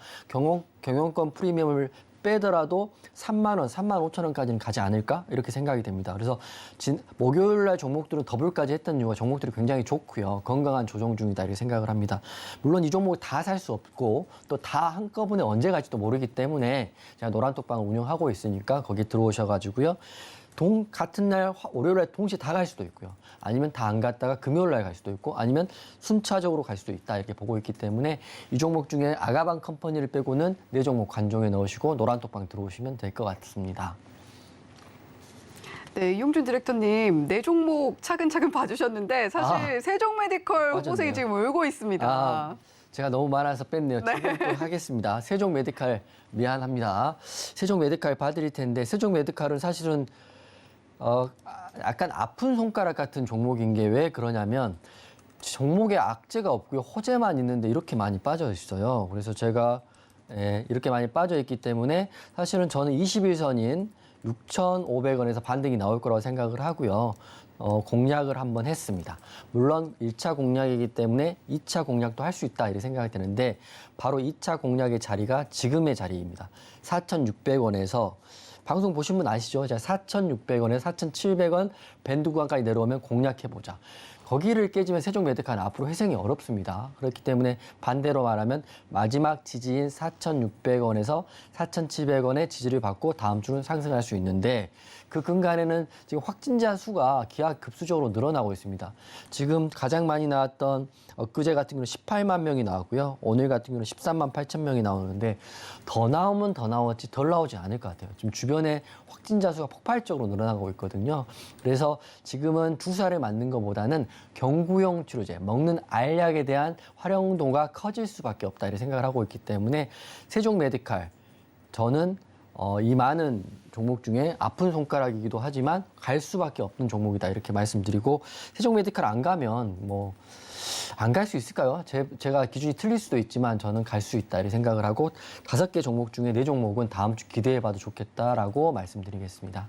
경영권 프리미엄을 빼더라도 3만 원, 3만 5천 원까지는 가지 않을까? 이렇게 생각이 됩니다. 그래서 목요일 날 종목들은 더블까지 했던 이유가 종목들이 굉장히 좋고요. 건강한 조정 중이다 이렇게 생각을 합니다. 물론 이 종목을 다 살 수 없고 또 다 한꺼번에 언제 갈지도 모르기 때문에 제가 노란톡방을 운영하고 있으니까 거기 들어오셔가지고요. 같은 날 월요일 날 동시에 다 갈 수도 있고요. 아니면 다 안 갔다가 금요일 날 갈 수도 있고 아니면 순차적으로 갈 수도 있다 이렇게 보고 있기 때문에 이 종목 중에 아가방 컴퍼니를 빼고는 4종목 관종에 넣으시고 노란톡방 들어오시면 될 것 같습니다. 네, 이용준 디렉터님, 4종목 차근차근 봐주셨는데 사실 세종메디컬 후보생이 빠졌네요. 지금 울고 있습니다. 제가 너무 많아서 뺐네요. 네. 지금 또 하겠습니다. 세종메디칼 미안합니다. 세종메디칼 봐드릴 텐데 세종메디칼은 사실은 약간 아픈 손가락 같은 종목인 게 왜 그러냐면 종목에 악재가 없고요. 호재만 있는데 이렇게 많이 빠져 있어요. 그래서 제가 이렇게 많이 빠져 있기 때문에 사실은 저는 21선인 6,500원에서 반등이 나올 거라고 생각을 하고요. 공략을 한번 했습니다. 물론 1차 공략이기 때문에 2차 공략도 할 수 있다 이렇게 생각이 드는데 바로 2차 공략의 자리가 지금의 자리입니다. 4,600원에서 방송 보신 분 아시죠? 제가 4,600원에서 4,700원 밴드 구간까지 내려오면 공략해보자. 거기를 깨지면 세종메디칼은 앞으로 회생이 어렵습니다. 그렇기 때문에 반대로 말하면 마지막 지지인 4,600원에서 4,700원의 지지를 받고 다음 주는 상승할 수 있는데 그 근간에는 지금 확진자 수가 기하급수적으로 늘어나고 있습니다. 지금 가장 많이 나왔던 엊그제 같은 경우는 18만 명이 나왔고요. 오늘 같은 경우는 13만 8천 명이 나오는데 더 나오면 더 나왔지 덜 나오지 않을 것 같아요. 지금 주변에 확진자 수가 폭발적으로 늘어나고 있거든요. 그래서 지금은 주사를 맞는 것보다는 경구용 치료제, 먹는 알약에 대한 활용도가 커질 수밖에 없다 이렇게 생각을 하고 있기 때문에 세종메디칼 저는 이 많은 종목 중에 아픈 손가락이기도 하지만 갈 수밖에 없는 종목이다 이렇게 말씀드리고 세종메디칼 안 가면 뭐 안 갈 수 있을까요? 제가 기준이 틀릴 수도 있지만 저는 갈 수 있다 이렇게 생각을 하고 5개 종목 중에 4종목은 다음 주 기대해봐도 좋겠다라고 말씀드리겠습니다.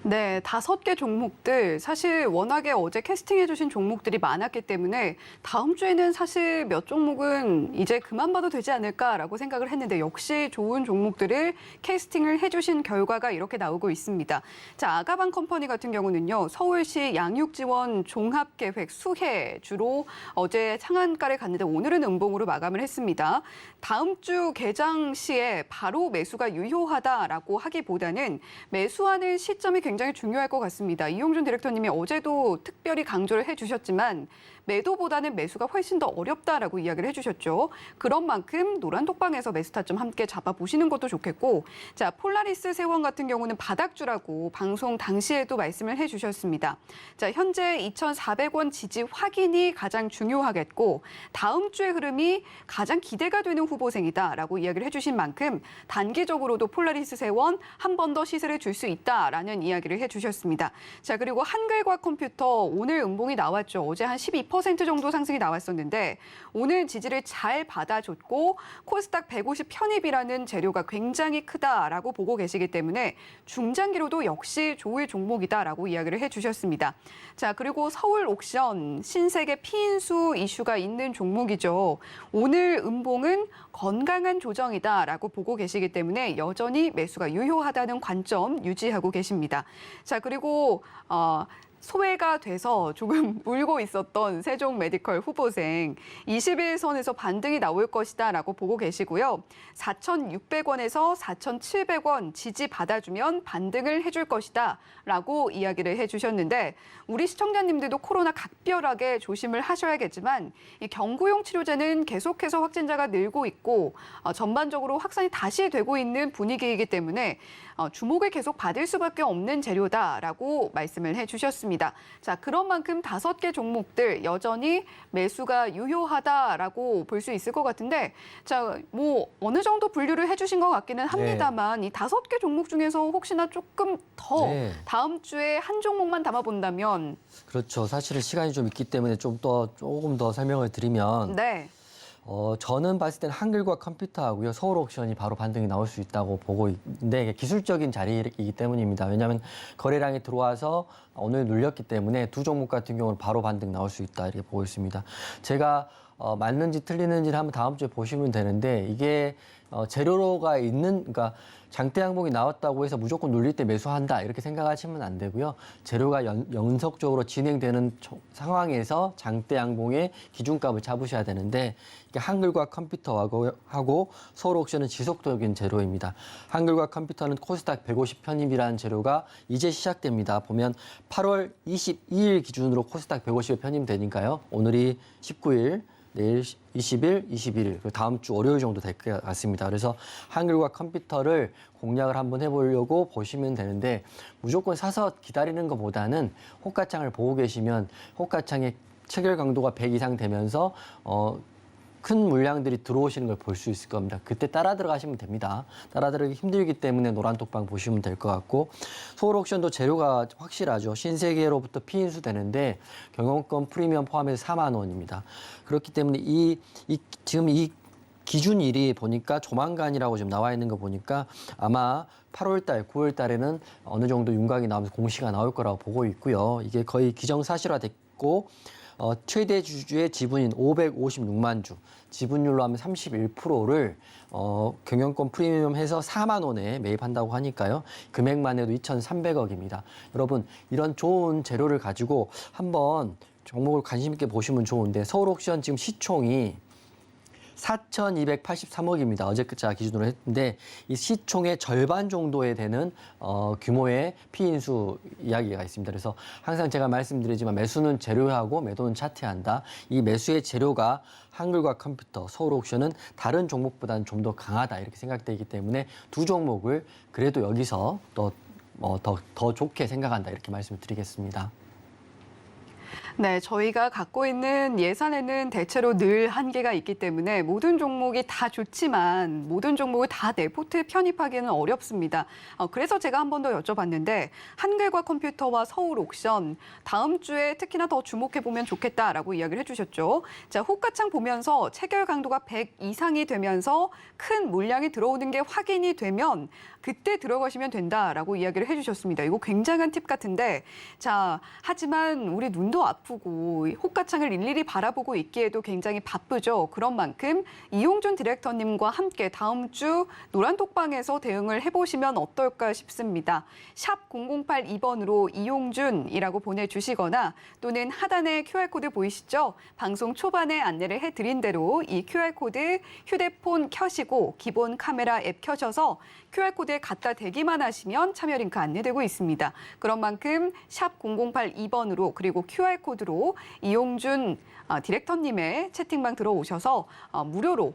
네, 5개 종목들 사실 워낙에 어제 캐스팅해 주신 종목들이 많았기 때문에 다음 주에는 사실 몇 종목은 이제 그만 봐도 되지 않을까라고 생각을 했는데 역시 좋은 종목들을 캐스팅을 해주신 결과가 이렇게 나오고 있습니다. 자, 아가방 컴퍼니 같은 경우는요. 서울시 양육지원 종합계획 수혜 주로 어제 상한가를 갔는데 오늘은 음봉으로 마감을 했습니다. 다음 주 개장 시에 바로 매수가 유효하다라고 하기보다는 매수하는 시점이 굉장히 중요할 것 같습니다. 이용준 디렉터님이 어제도 특별히 강조를 해주셨지만 매도보다는 매수가 훨씬 더 어렵다라고 이야기를 해주셨죠. 그런 만큼 노란톡방에서 매수 타점 함께 잡아보시는 것도 좋겠고 자 폴라리스 세원 같은 경우는 바닥주라고 방송 당시에도 말씀을 해주셨습니다. 자 현재 2,400원 지지 확인이 가장 중요하겠고 다음 주의 흐름이 가장 기대가 되는 후보생이다라고 이야기를 해주신 만큼 단기적으로도 폴라리스 세원 한 번 더 시세를 줄 수 있다라는 이야기를 해주셨습니다. 자 그리고 한글과 컴퓨터 오늘 음봉이 나왔죠. 어제 한 12% 정도 상승이 나왔었는데 오늘 지지를 잘 받아줬고 코스닥 150 편입이라는 재료가 굉장히 크다라고 보고 계시기 때문에 중장기로도 역시 좋을 종목이다라고 이야기를 해주셨습니다. 자 그리고 서울 옥션 신세계 피인수 이슈가 있는 종목이죠. 오늘 음봉은 건강한 조정이다라고 보고 계시기 때문에 여전히 매수가 유효하다는 관점 유지하고 계십니다. 자 그리고 소외가 돼서 조금 울고 있었던 세종메디컬 후보생 21선에서 반등이 나올 것이다라고 보고 계시고요. 4,600원에서 4,700원 지지 받아주면 반등을 해줄 것이다라고 이야기를 해주셨는데 우리 시청자님들도 코로나 각별하게 조심을 하셔야겠지만 이 경구용 치료제는 계속해서 확진자가 늘고 있고 전반적으로 확산이 다시 되고 있는 분위기이기 때문에 주목을 계속 받을 수밖에 없는 재료다라고 말씀을 해주셨습니다. 자, 그런 만큼 5개 종목들 여전히 매수가 유효하다라고 볼 수 있을 것 같은데 자, 뭐 어느 정도 분류를 해주신 것 같기는 합니다만 이 5개 종목 중에서 혹시나 조금 더 다음 주에 한 종목만 담아본다면 그렇죠. 사실은 시간이 좀 있기 때문에 조금 더 설명을 드리면 네. 저는 봤을 때는 한글과 컴퓨터하고요. 서울 옥션이 바로 반등이 나올 수 있다고 보고 있는데 이게 기술적인 자리이기 때문입니다. 왜냐하면 거래량이 들어와서 오늘 눌렸기 때문에 두 종목 같은 경우는 바로 반등 나올 수 있다 이렇게 보고 있습니다. 제가 맞는지 틀리는지를 한번 다음 주에 보시면 되는데 이게 재료가 있는 그러니까 장대 양봉이 나왔다고 해서 무조건 눌릴 때 매수한다 이렇게 생각하시면 안 되고요. 재료가 연속적으로 진행되는 상황에서 장대 양봉의 기준값을 잡으셔야 되는데 이게 한글과 컴퓨터하고 서울옥션은 지속적인 재료입니다. 한글과 컴퓨터는 코스닥 150 편입이라는 재료가 이제 시작됩니다. 보면 8월 22일 기준으로 코스닥 150에 편입되니까요. 오늘이 19일, 내일 20일, 21일, 그리고 다음 주 월요일 정도 될 것 같습니다. 그래서 한글과 컴퓨터를 공략을 한번 해보려고 보시면 되는데 무조건 사서 기다리는 것보다는 호가창을 보고 계시면 호가창의 체결 강도가 100 이상 되면서 큰 물량들이 들어오시는 걸 볼 수 있을 겁니다. 그때 따라 들어가시면 됩니다. 따라 들어가기 힘들기 때문에 노란톡방 보시면 될 것 같고 서울옥션도 재료가 확실하죠. 신세계로부터 피인수 되는데 경영권 프리미엄 포함해서 4만 원입니다. 그렇기 때문에 지금 이 기준일이 보니까 조만간이라고 지금 나와 있는 거 보니까 아마 8월 달, 9월 달에는 어느 정도 윤곽이 나오면서 공시가 나올 거라고 보고 있고요. 이게 거의 기정사실화됐고 최대 주주의 지분인 556만 주, 지분율로 하면 31%를 경영권 프리미엄 해서 4만 원에 매입한다고 하니까요. 금액만 해도 2,300억입니다. 여러분, 이런 좋은 재료를 가지고 한번 종목을 관심 있게 보시면 좋은데 서울옥션 지금 시총이 4,283억입니다. 어제자 기준으로 했는데 이 시총의 절반 정도에 되는 규모의 피인수 이야기가 있습니다. 그래서 항상 제가 말씀드리지만 매수는 재료하고 매도는 차트한다. 이 매수의 재료가 한글과 컴퓨터, 서울옥션은 다른 종목보다는 좀 더 강하다 이렇게 생각되기 때문에 두 종목을 그래도 여기서 더 좋게 생각한다 이렇게 말씀을 드리겠습니다. 네, 저희가 갖고 있는 예산에는 대체로 늘 한계가 있기 때문에 모든 종목이 다 좋지만 모든 종목을 다 내 포트에 편입하기는 어렵습니다. 그래서 제가 한 번 더 여쭤봤는데 한글과 컴퓨터와 서울옥션 다음 주에 특히나 더 주목해보면 좋겠다라고 이야기를 해주셨죠. 자, 호가창 보면서 체결 강도가 100 이상이 되면서 큰 물량이 들어오는 게 확인이 되면 그때 들어가시면 된다라고 이야기를 해주셨습니다. 이거 굉장한 팁 같은데 자, 하지만 우리 눈도 아프고 호가창을 일일이 바라보고 있기에도 굉장히 바쁘죠. 그런 만큼 이용준 디렉터님과 함께 다음 주 노란톡방에서 대응을 해보시면 어떨까 싶습니다. 샵 0082번으로 이용준이라고 보내주시거나 또는 하단에 QR코드 보이시죠? 방송 초반에 안내를 해드린 대로 이 QR코드 휴대폰 켜시고 기본 카메라 앱 켜셔서 QR코드에 갖다 대기만 하시면 참여 링크 안내되고 있습니다. 그런 만큼 샵 0082번으로 그리고 QR코드로 이용준 디렉터님의 채팅방 들어오셔서 무료로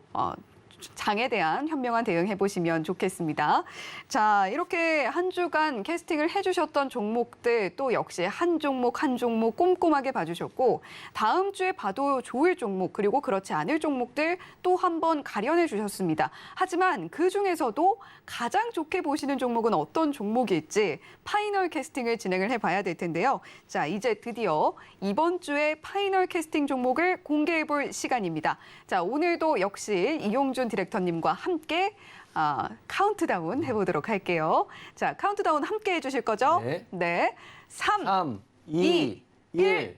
장에 대한 현명한 대응해보시면 좋겠습니다. 자, 이렇게 한 주간 캐스팅을 해주셨던 종목들 또 역시 한 종목 한 종목 꼼꼼하게 봐주셨고 다음 주에 봐도 좋을 종목 그리고 그렇지 않을 종목들 또 한 번 가려내 주셨습니다. 하지만 그중에서도 가장 좋게 보시는 종목은 어떤 종목일지 파이널 캐스팅을 진행을 해봐야 될 텐데요. 자, 이제 드디어 이번 주에 파이널 캐스팅 종목을 공개해볼 시간입니다. 자, 오늘도 역시 이용준 디렉터님과 함께 카운트다운 해보도록 할게요. 자, 카운트다운 함께 해주실 거죠? 네. 네. 3, 2, 1.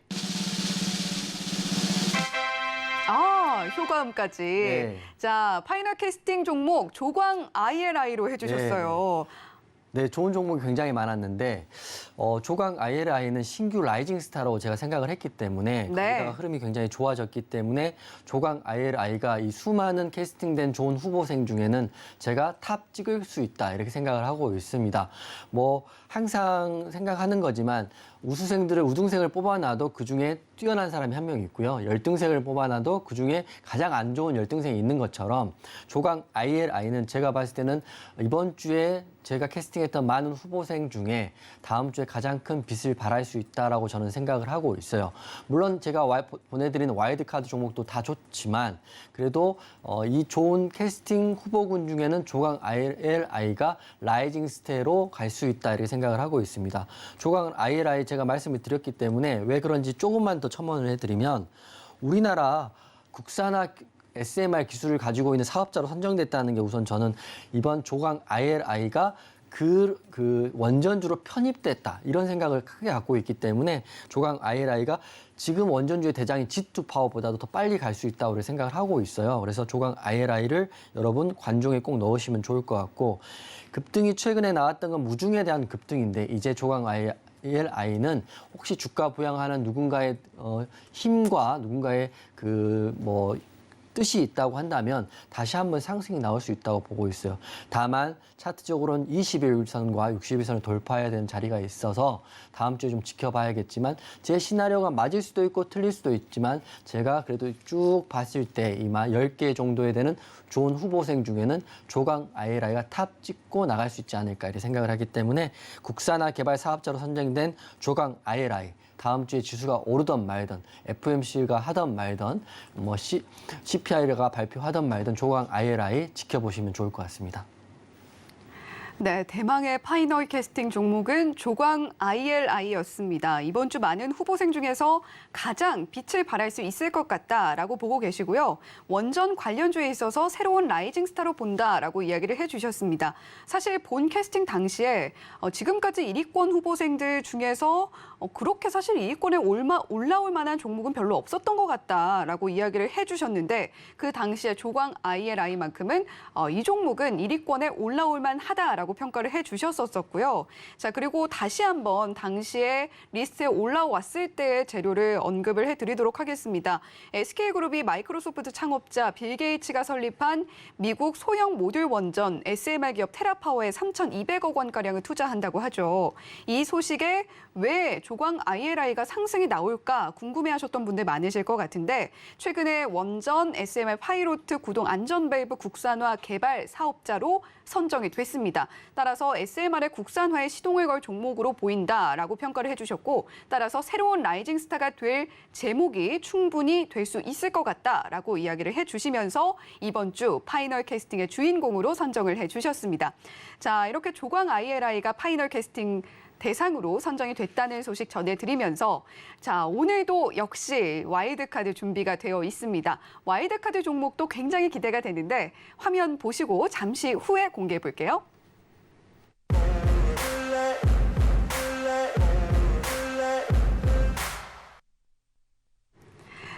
효과음까지. 네. 자, 파이널 캐스팅 종목 조광 ILI로 해주셨어요. 네, 좋은 종목이 굉장히 많았는데 조강 ILI는 신규 라이징 스타로 제가 생각을 했기 때문에 네. 거기다가 흐름이 굉장히 좋아졌기 때문에 조강 ILI가 이 수많은 캐스팅된 좋은 후보생 중에는 제가 탑 찍을 수 있다 이렇게 생각을 하고 있습니다. 뭐 항상 생각하는 거지만 우등생을 뽑아놔도 그중에 뛰어난 사람이 한 명 있고요. 열등생을 뽑아놔도 그중에 가장 안 좋은 열등생이 있는 것처럼 조강 ILI는 제가 봤을 때는 이번 주에 제가 캐스팅했던 많은 후보생 중에 다음 주에 가장 큰 빛을 발할 수 있다라고 저는 생각을 하고 있어요. 물론 제가 보내드리는 와일드카드 종목도 다 좋지만 그래도 이 좋은 캐스팅 후보군 중에는 조강 ILI가 라이징 스테로 갈 수 있다 이렇게 생각을 하고 있습니다. 조강 ILI 제가 말씀을 드렸기 때문에 왜 그런지 조금만 더 첨언을 해드리면 우리나라 국산화 SMR 기술을 가지고 있는 사업자로 선정됐다는 게 우선 저는 이번 조강 ILI가 그 원전주로 편입됐다 이런 생각을 크게 갖고 있기 때문에 조강 ILI가 지금 원전주의 대장인 G2 파워보다도 더 빨리 갈 수 있다고 생각을 하고 있어요. 그래서 조강 ILI를 여러분 관종에 꼭 넣으시면 좋을 것 같고 급등이 최근에 나왔던 건 무중에 대한 급등인데 이제 조강 ILI는 혹시 주가 부양하는 누군가의 힘과 누군가의 뜻이 있다고 한다면 다시 한번 상승이 나올 수 있다고 보고 있어요. 다만 차트적으로는 21선과 61선을 돌파해야 되는 자리가 있어서 다음 주에 좀 지켜봐야겠지만 제 시나리오가 맞을 수도 있고 틀릴 수도 있지만 제가 그래도 쭉 봤을 때 이마 10개 정도에 되는 좋은 후보생 중에는 조강 ILI가 탑 찍고 나갈 수 있지 않을까 이렇게 생각을 하기 때문에 국산화 개발 사업자로 선정된 조강 ILI 다음 주에 지수가 오르던 말던 FOMC가 하던 말던 CPI가 발표하던 말던 조강 ILI 지켜보시면 좋을 것 같습니다. 네, 대망의 파이널 캐스팅 종목은 조광 ILI였습니다. 이번 주 많은 후보생 중에서 가장 빛을 발할 수 있을 것 같다라고 보고 계시고요. 원전 관련주에 있어서 새로운 라이징 스타로 본다라고 이야기를 해주셨습니다. 사실 본 캐스팅 당시에 지금까지 1위권 후보생들 중에서 그렇게 사실 2위권에 올라올 만한 종목은 별로 없었던 것 같다라고 이야기를 해주셨는데 그 당시에 조광 ILI만큼은 이 종목은 1위권에 올라올 만하다라고 평가를 해주셨었고요. 자, 그리고 다시 한번 당시에 리스트에 올라왔을 때의 재료를 언급을 해드리도록 하겠습니다. SK그룹이 마이크로소프트 창업자 빌 게이츠가 설립한 미국 소형 모듈 원전 SMR 기업 테라파워에 3,200억 원가량을 투자한다고 하죠. 이 소식에 왜 조광 ILI가 상승이 나올까 궁금해하셨던 분들 많으실 것 같은데 최근에 원전 SMR 파이로트 구동 안전 밸브 국산화 개발 사업자로 선정이 됐습니다. 따라서 SMR의 국산화에 시동을 걸 종목으로 보인다라고 평가를 해주셨고 따라서 새로운 라이징 스타가 될 제목이 충분히 될 수 있을 것 같다라고 이야기를 해주시면서 이번 주 파이널 캐스팅의 주인공으로 선정을 해주셨습니다. 자, 이렇게 조광 ILI가 파이널 캐스팅 대상으로 선정이 됐다는 소식 전해드리면서 자, 오늘도 역시 와일드카드 준비가 되어 있습니다. 와일드카드 종목도 굉장히 기대가 되는데 화면 보시고 잠시 후에 공개해 볼게요.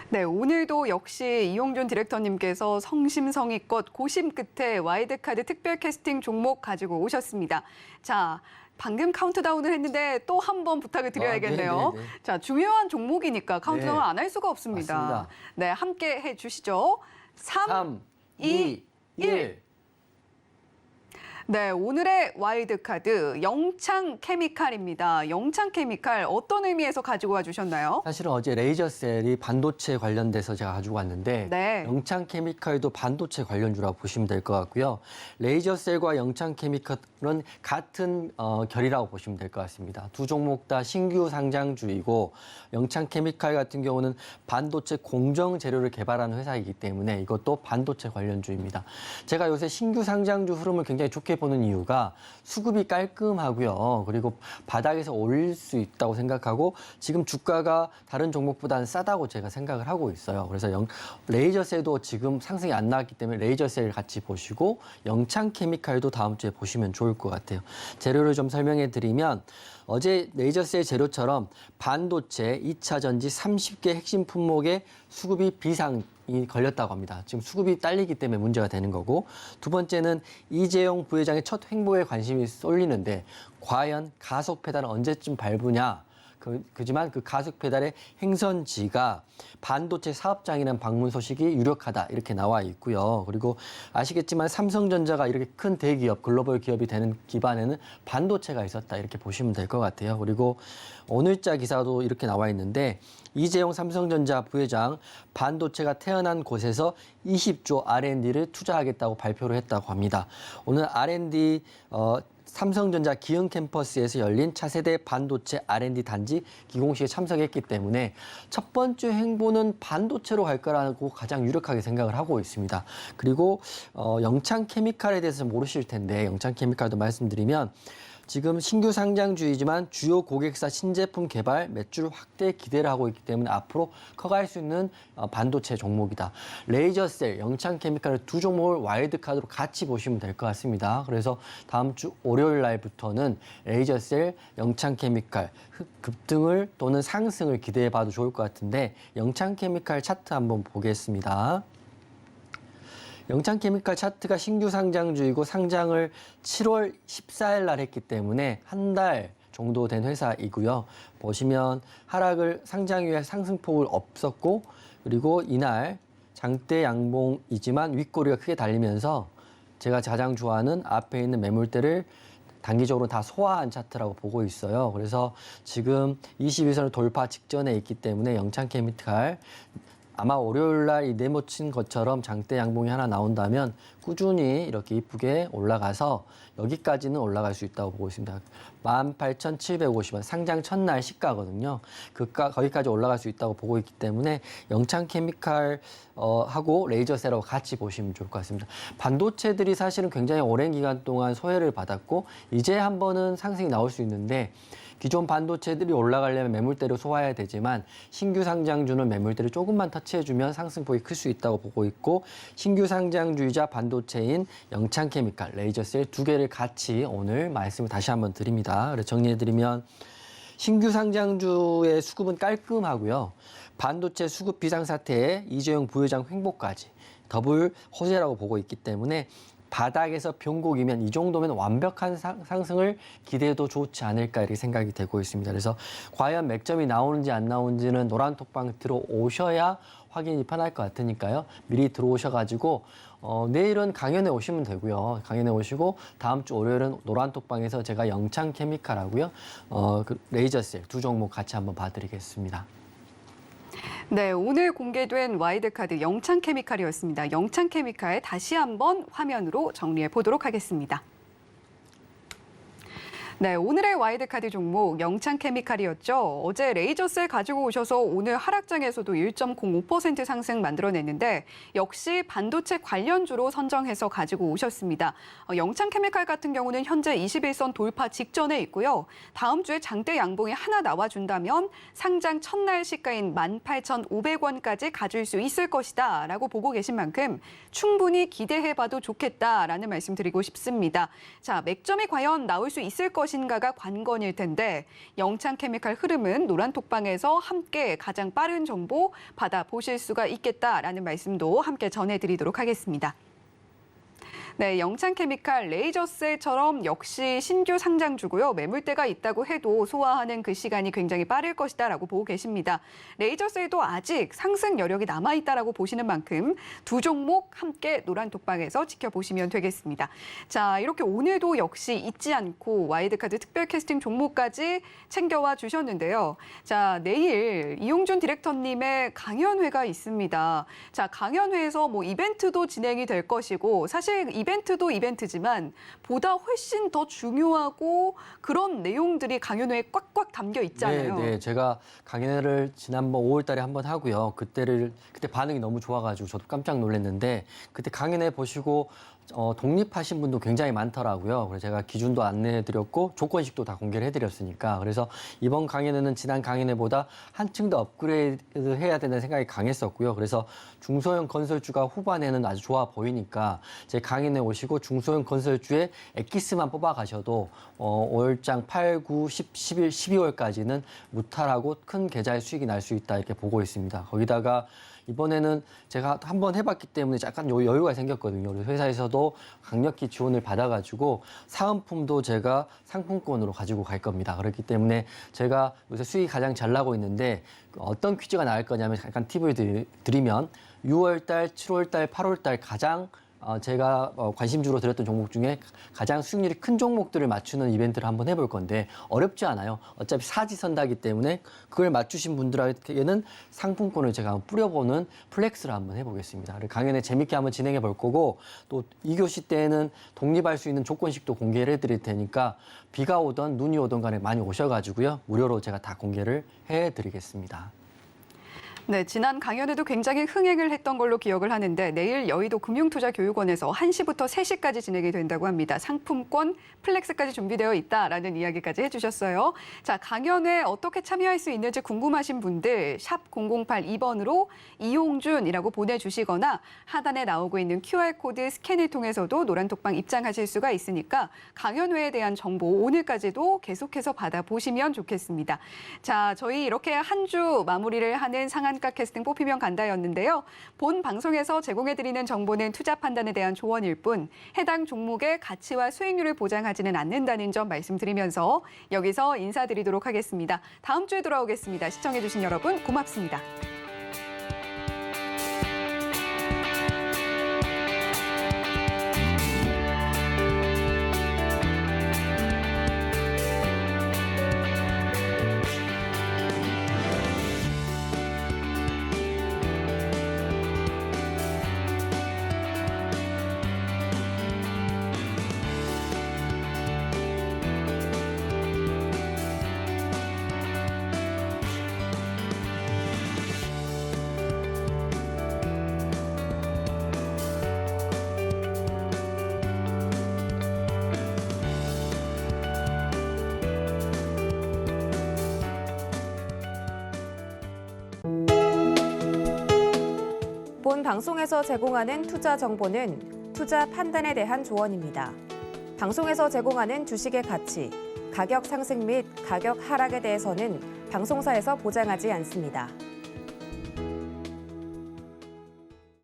네, 오늘도 역시 이용준 디렉터님께서 성심성의껏 고심 끝에 와일드카드 특별 캐스팅 종목 가지고 오셨습니다. 자, 방금 카운트다운을 했는데 또 한 번 부탁을 드려야겠네요. 자, 중요한 종목이니까 카운트다운 안 할 수가 없습니다. 맞습니다. 네, 함께 해주시죠. 3, 2, 1. 네, 오늘의 와일드카드 영창케미칼입니다. 영창케미칼 어떤 의미에서 가지고 와주셨나요? 사실은 어제 레이저셀이 반도체 관련돼서 제가 가지고 왔는데 네. 영창케미칼도 반도체 관련주라고 보시면 될 것 같고요. 레이저셀과 영창케미칼은 같은 결이라고 보시면 될 것 같습니다. 두 종목 다 신규 상장주이고 영창케미칼 같은 경우는 반도체 공정 재료를 개발하는 회사이기 때문에 이것도 반도체 관련주입니다. 제가 요새 신규 상장주 흐름을 굉장히 좋게 보는 이유가 수급이 깔끔하고요. 그리고 바닥에서 올릴 수 있다고 생각하고 지금 주가가 다른 종목보다는 싸다고 제가 생각을 하고 있어요. 그래서 레이저셀도 지금 상승이 안 나왔기 때문에 레이저셀 같이 보시고 영창케미칼도 다음 주에 보시면 좋을 것 같아요. 재료를 좀 설명해 드리면 어제 레이저셀 재료처럼 반도체, 2차 전지 30개 핵심 품목의 수급이 비상이 걸렸다고 합니다. 지금 수급이 딸리기 때문에 문제가 되는 거고 두 번째는 이재용 부회장의 첫 행보에 관심이 쏠리는데 과연 가속 페달은 언제쯤 밟으냐. 그지만 그 가속 페달의 행선지가 반도체 사업장이라는 방문 소식이 유력하다 이렇게 나와 있고요. 그리고 아시겠지만 삼성전자가 이렇게 큰 대기업, 글로벌 기업이 되는 기반에는 반도체가 있었다 이렇게 보시면 될 것 같아요. 그리고 오늘자 기사도 이렇게 나와 있는데 이재용 삼성전자 부회장 반도체가 태어난 곳에서 20조 R&D를 투자하겠다고 발표를 했다고 합니다. 오늘 R&D 삼성전자 기흥 캠퍼스에서 열린 차세대 반도체 R&D 단지 기공식에 참석했기 때문에 첫 번째 행보는 반도체로 갈 거라고 가장 유력하게 생각을 하고 있습니다. 그리고 영창케미칼에 대해서 모르실 텐데 영창케미칼도 말씀드리면 지금 신규 상장주이지만 주요 고객사 신제품 개발, 매출 확대 기대를 하고 있기 때문에 앞으로 커갈 수 있는 반도체 종목이다. 레이저셀, 영창케미칼 두 종목을 와일드카드로 같이 보시면 될 것 같습니다. 그래서 다음 주 월요일 날부터는 레이저셀, 영창케미칼 급등을 또는 상승을 기대해 봐도 좋을 것 같은데 영창케미칼 차트 한번 보겠습니다. 영창케미칼 차트가 신규 상장주이고 상장을 7월 14일 날 했기 때문에 한 달 정도 된 회사이고요. 보시면 하락을 상장 이후에 상승폭을 없었고 그리고 이날 장대 양봉이지만 윗꼬리가 크게 달리면서 제가 가장 좋아하는 앞에 있는 매물대를 단기적으로 다 소화한 차트라고 보고 있어요. 그래서 지금 22선을 돌파 직전에 있기 때문에 영창케미칼 아마 월요일 날 이 네모 친 것처럼 장대 양봉이 하나 나온다면 꾸준히 이렇게 이쁘게 올라가서 여기까지는 올라갈 수 있다고 보고 있습니다. 18,750원 상장 첫날 시가거든요. 거기까지 올라갈 수 있다고 보고 있기 때문에 영창케미칼 하고 레이저셀하고 같이 보시면 좋을 것 같습니다. 반도체들이 사실은 굉장히 오랜 기간 동안 소외를 받았고 이제 한 번은 상승이 나올 수 있는데 기존 반도체들이 올라가려면 매물대를 소화해야 되지만 신규 상장주는 매물대를 조금만 터치해주면 상승폭이 클 수 있다고 보고 있고 신규 상장주이자 반도체인 영창케미칼, 레이저셀 두 개를 같이 오늘 말씀을 다시 한번 드립니다. 그래서 정리해드리면 신규 상장주의 수급은 깔끔하고요. 반도체 수급 비상사태에 이재용 부회장 횡보까지 더블 호재라고 보고 있기 때문에 바닥에서 변곡이면 이 정도면 완벽한 상승을 기대해도 좋지 않을까 이렇게 생각이 되고 있습니다. 그래서 과연 맥점이 나오는지 안 나오는지는 노란톡방 들어오셔야 확인이 편할 것 같으니까요. 미리 들어오셔가지고 내일은 강연에 오시면 되고요. 강연에 오시고 다음 주 월요일은 노란톡방에서 제가 영창케미칼하고요. 레이저셀 두 종목 같이 한번 봐드리겠습니다. 네, 오늘 공개된 와이드카드 영창케미칼이었습니다. 영창케미칼 다시 한번 화면으로 정리해 보도록 하겠습니다. 네, 오늘의 와이드카드 종목 영창케미칼이었죠. 어제 레이저셀 가지고 오셔서 오늘 하락장에서도 1.05% 상승 만들어냈는데 역시 반도체 관련주로 선정해서 가지고 오셨습니다. 영창케미칼 같은 경우는 현재 21선 돌파 직전에 있고요. 다음 주에 장대 양봉이 하나 나와준다면 상장 첫날 시가인 18,500원까지 가질 수 있을 것이다 라고 보고 계신 만큼 충분히 기대해봐도 좋겠다라는 말씀 드리고 싶습니다. 자, 맥점이 과연 나올 수 있을 것인가가 관건일 텐데 영창케미칼 흐름은 노란톡방에서 함께 가장 빠른 정보 받아보실 수가 있겠다라는 말씀도 함께 전해드리도록 하겠습니다. 네, 영창케미칼, 레이저셀처럼 역시 신규 상장주고요. 매물대가 있다고 해도 소화하는 그 시간이 굉장히 빠를 것이다라고 보고 계십니다. 레이저셀도 아직 상승 여력이 남아있다라고 보시는 만큼 두 종목 함께 노란톡방에서 지켜보시면 되겠습니다. 자, 이렇게 오늘도 역시 잊지 않고 와이드카드 특별 캐스팅 종목까지 챙겨와 주셨는데요. 자, 내일 이용준 디렉터님의 강연회가 있습니다. 자, 강연회에서 뭐 이벤트도 진행이 될 것이고 사실 이벤트도 이벤트지만 보다 훨씬 더 중요하고 그런 내용들이 강연회에 꽉꽉 담겨 있잖아요. 네, 제가 강연회를 지난번 5월 달에 한번 하고요. 그때 반응이 너무 좋아가지고 저도 깜짝 놀랐는데 그때 강연회 보시고 독립하신 분도 굉장히 많더라고요. 그래서 제가 기준도 안내해드렸고 조건식도 다 공개를 해드렸으니까 그래서 이번 강연회는 지난 강연회보다 한층 더 업그레이드 해야 된다는 생각이 강했었고요. 그래서 중소형 건설주가 후반에는 아주 좋아 보이니까 제 강연회 오시고 중소형 건설주의 엑기스만 뽑아가셔도 5월장 8, 9, 10, 11, 12월까지는 무탈하고 큰 계좌의 수익이 날 수 있다 이렇게 보고 있습니다. 거기다가 이번에는 제가 한번 해봤기 때문에 약간 여유가 생겼거든요. 그래서 회사에서도 강력히 지원을 받아가지고 사은품도 제가 상품권으로 가지고 갈 겁니다. 그렇기 때문에 제가 요새 수익이 가장 잘 나고 있는데 어떤 퀴즈가 나올 거냐면 약간 팁을 드리면 6월달, 7월달, 8월달 가장 제가 관심주로 드렸던 종목 중에 가장 수익률이 큰 종목들을 맞추는 이벤트를 한번 해볼 건데 어렵지 않아요. 어차피 사지선다기 때문에 그걸 맞추신 분들에게는 상품권을 제가 한번 뿌려보는 플렉스를 한번 해보겠습니다. 강연에 재밌게 한번 진행해 볼 거고 또 2교시 때는 독립할 수 있는 조건식도 공개를 해드릴 테니까 비가 오던 눈이 오던 간에 많이 오셔가지고요. 무료로 제가 다 공개를 해드리겠습니다. 네, 지난 강연에도 굉장히 흥행을 했던 걸로 기억을 하는데 내일 여의도 금융투자교육원에서 1시부터 3시까지 진행이 된다고 합니다. 상품권, 플렉스까지 준비되어 있다라는 이야기까지 해주셨어요. 자, 강연에 어떻게 참여할 수 있는지 궁금하신 분들 샵 0082번으로 이용준이라고 보내주시거나 하단에 나오고 있는 QR코드 스캔을 통해서도 노란톡방 입장하실 수가 있으니까 강연회에 대한 정보 오늘까지도 계속해서 받아보시면 좋겠습니다. 자, 저희 이렇게 한 주 마무리를 하는 상한가 캐스팅 뽑히면 간다였는데요. 본 방송에서 제공해드리는 정보는 투자 판단에 대한 조언일 뿐 해당 종목의 가치와 수익률을 보장하지는 않는다는 점 말씀드리면서 여기서 인사드리도록 하겠습니다. 다음 주에 돌아오겠습니다. 시청해주신 여러분 고맙습니다. 본 방송에서 제공하는 투자 정보는 투자 판단에 대한 조언입니다. 방송에서 제공하는 주식의 가치, 가격 상승 및 가격 하락에 대해서는 방송사에서 보장하지 않습니다.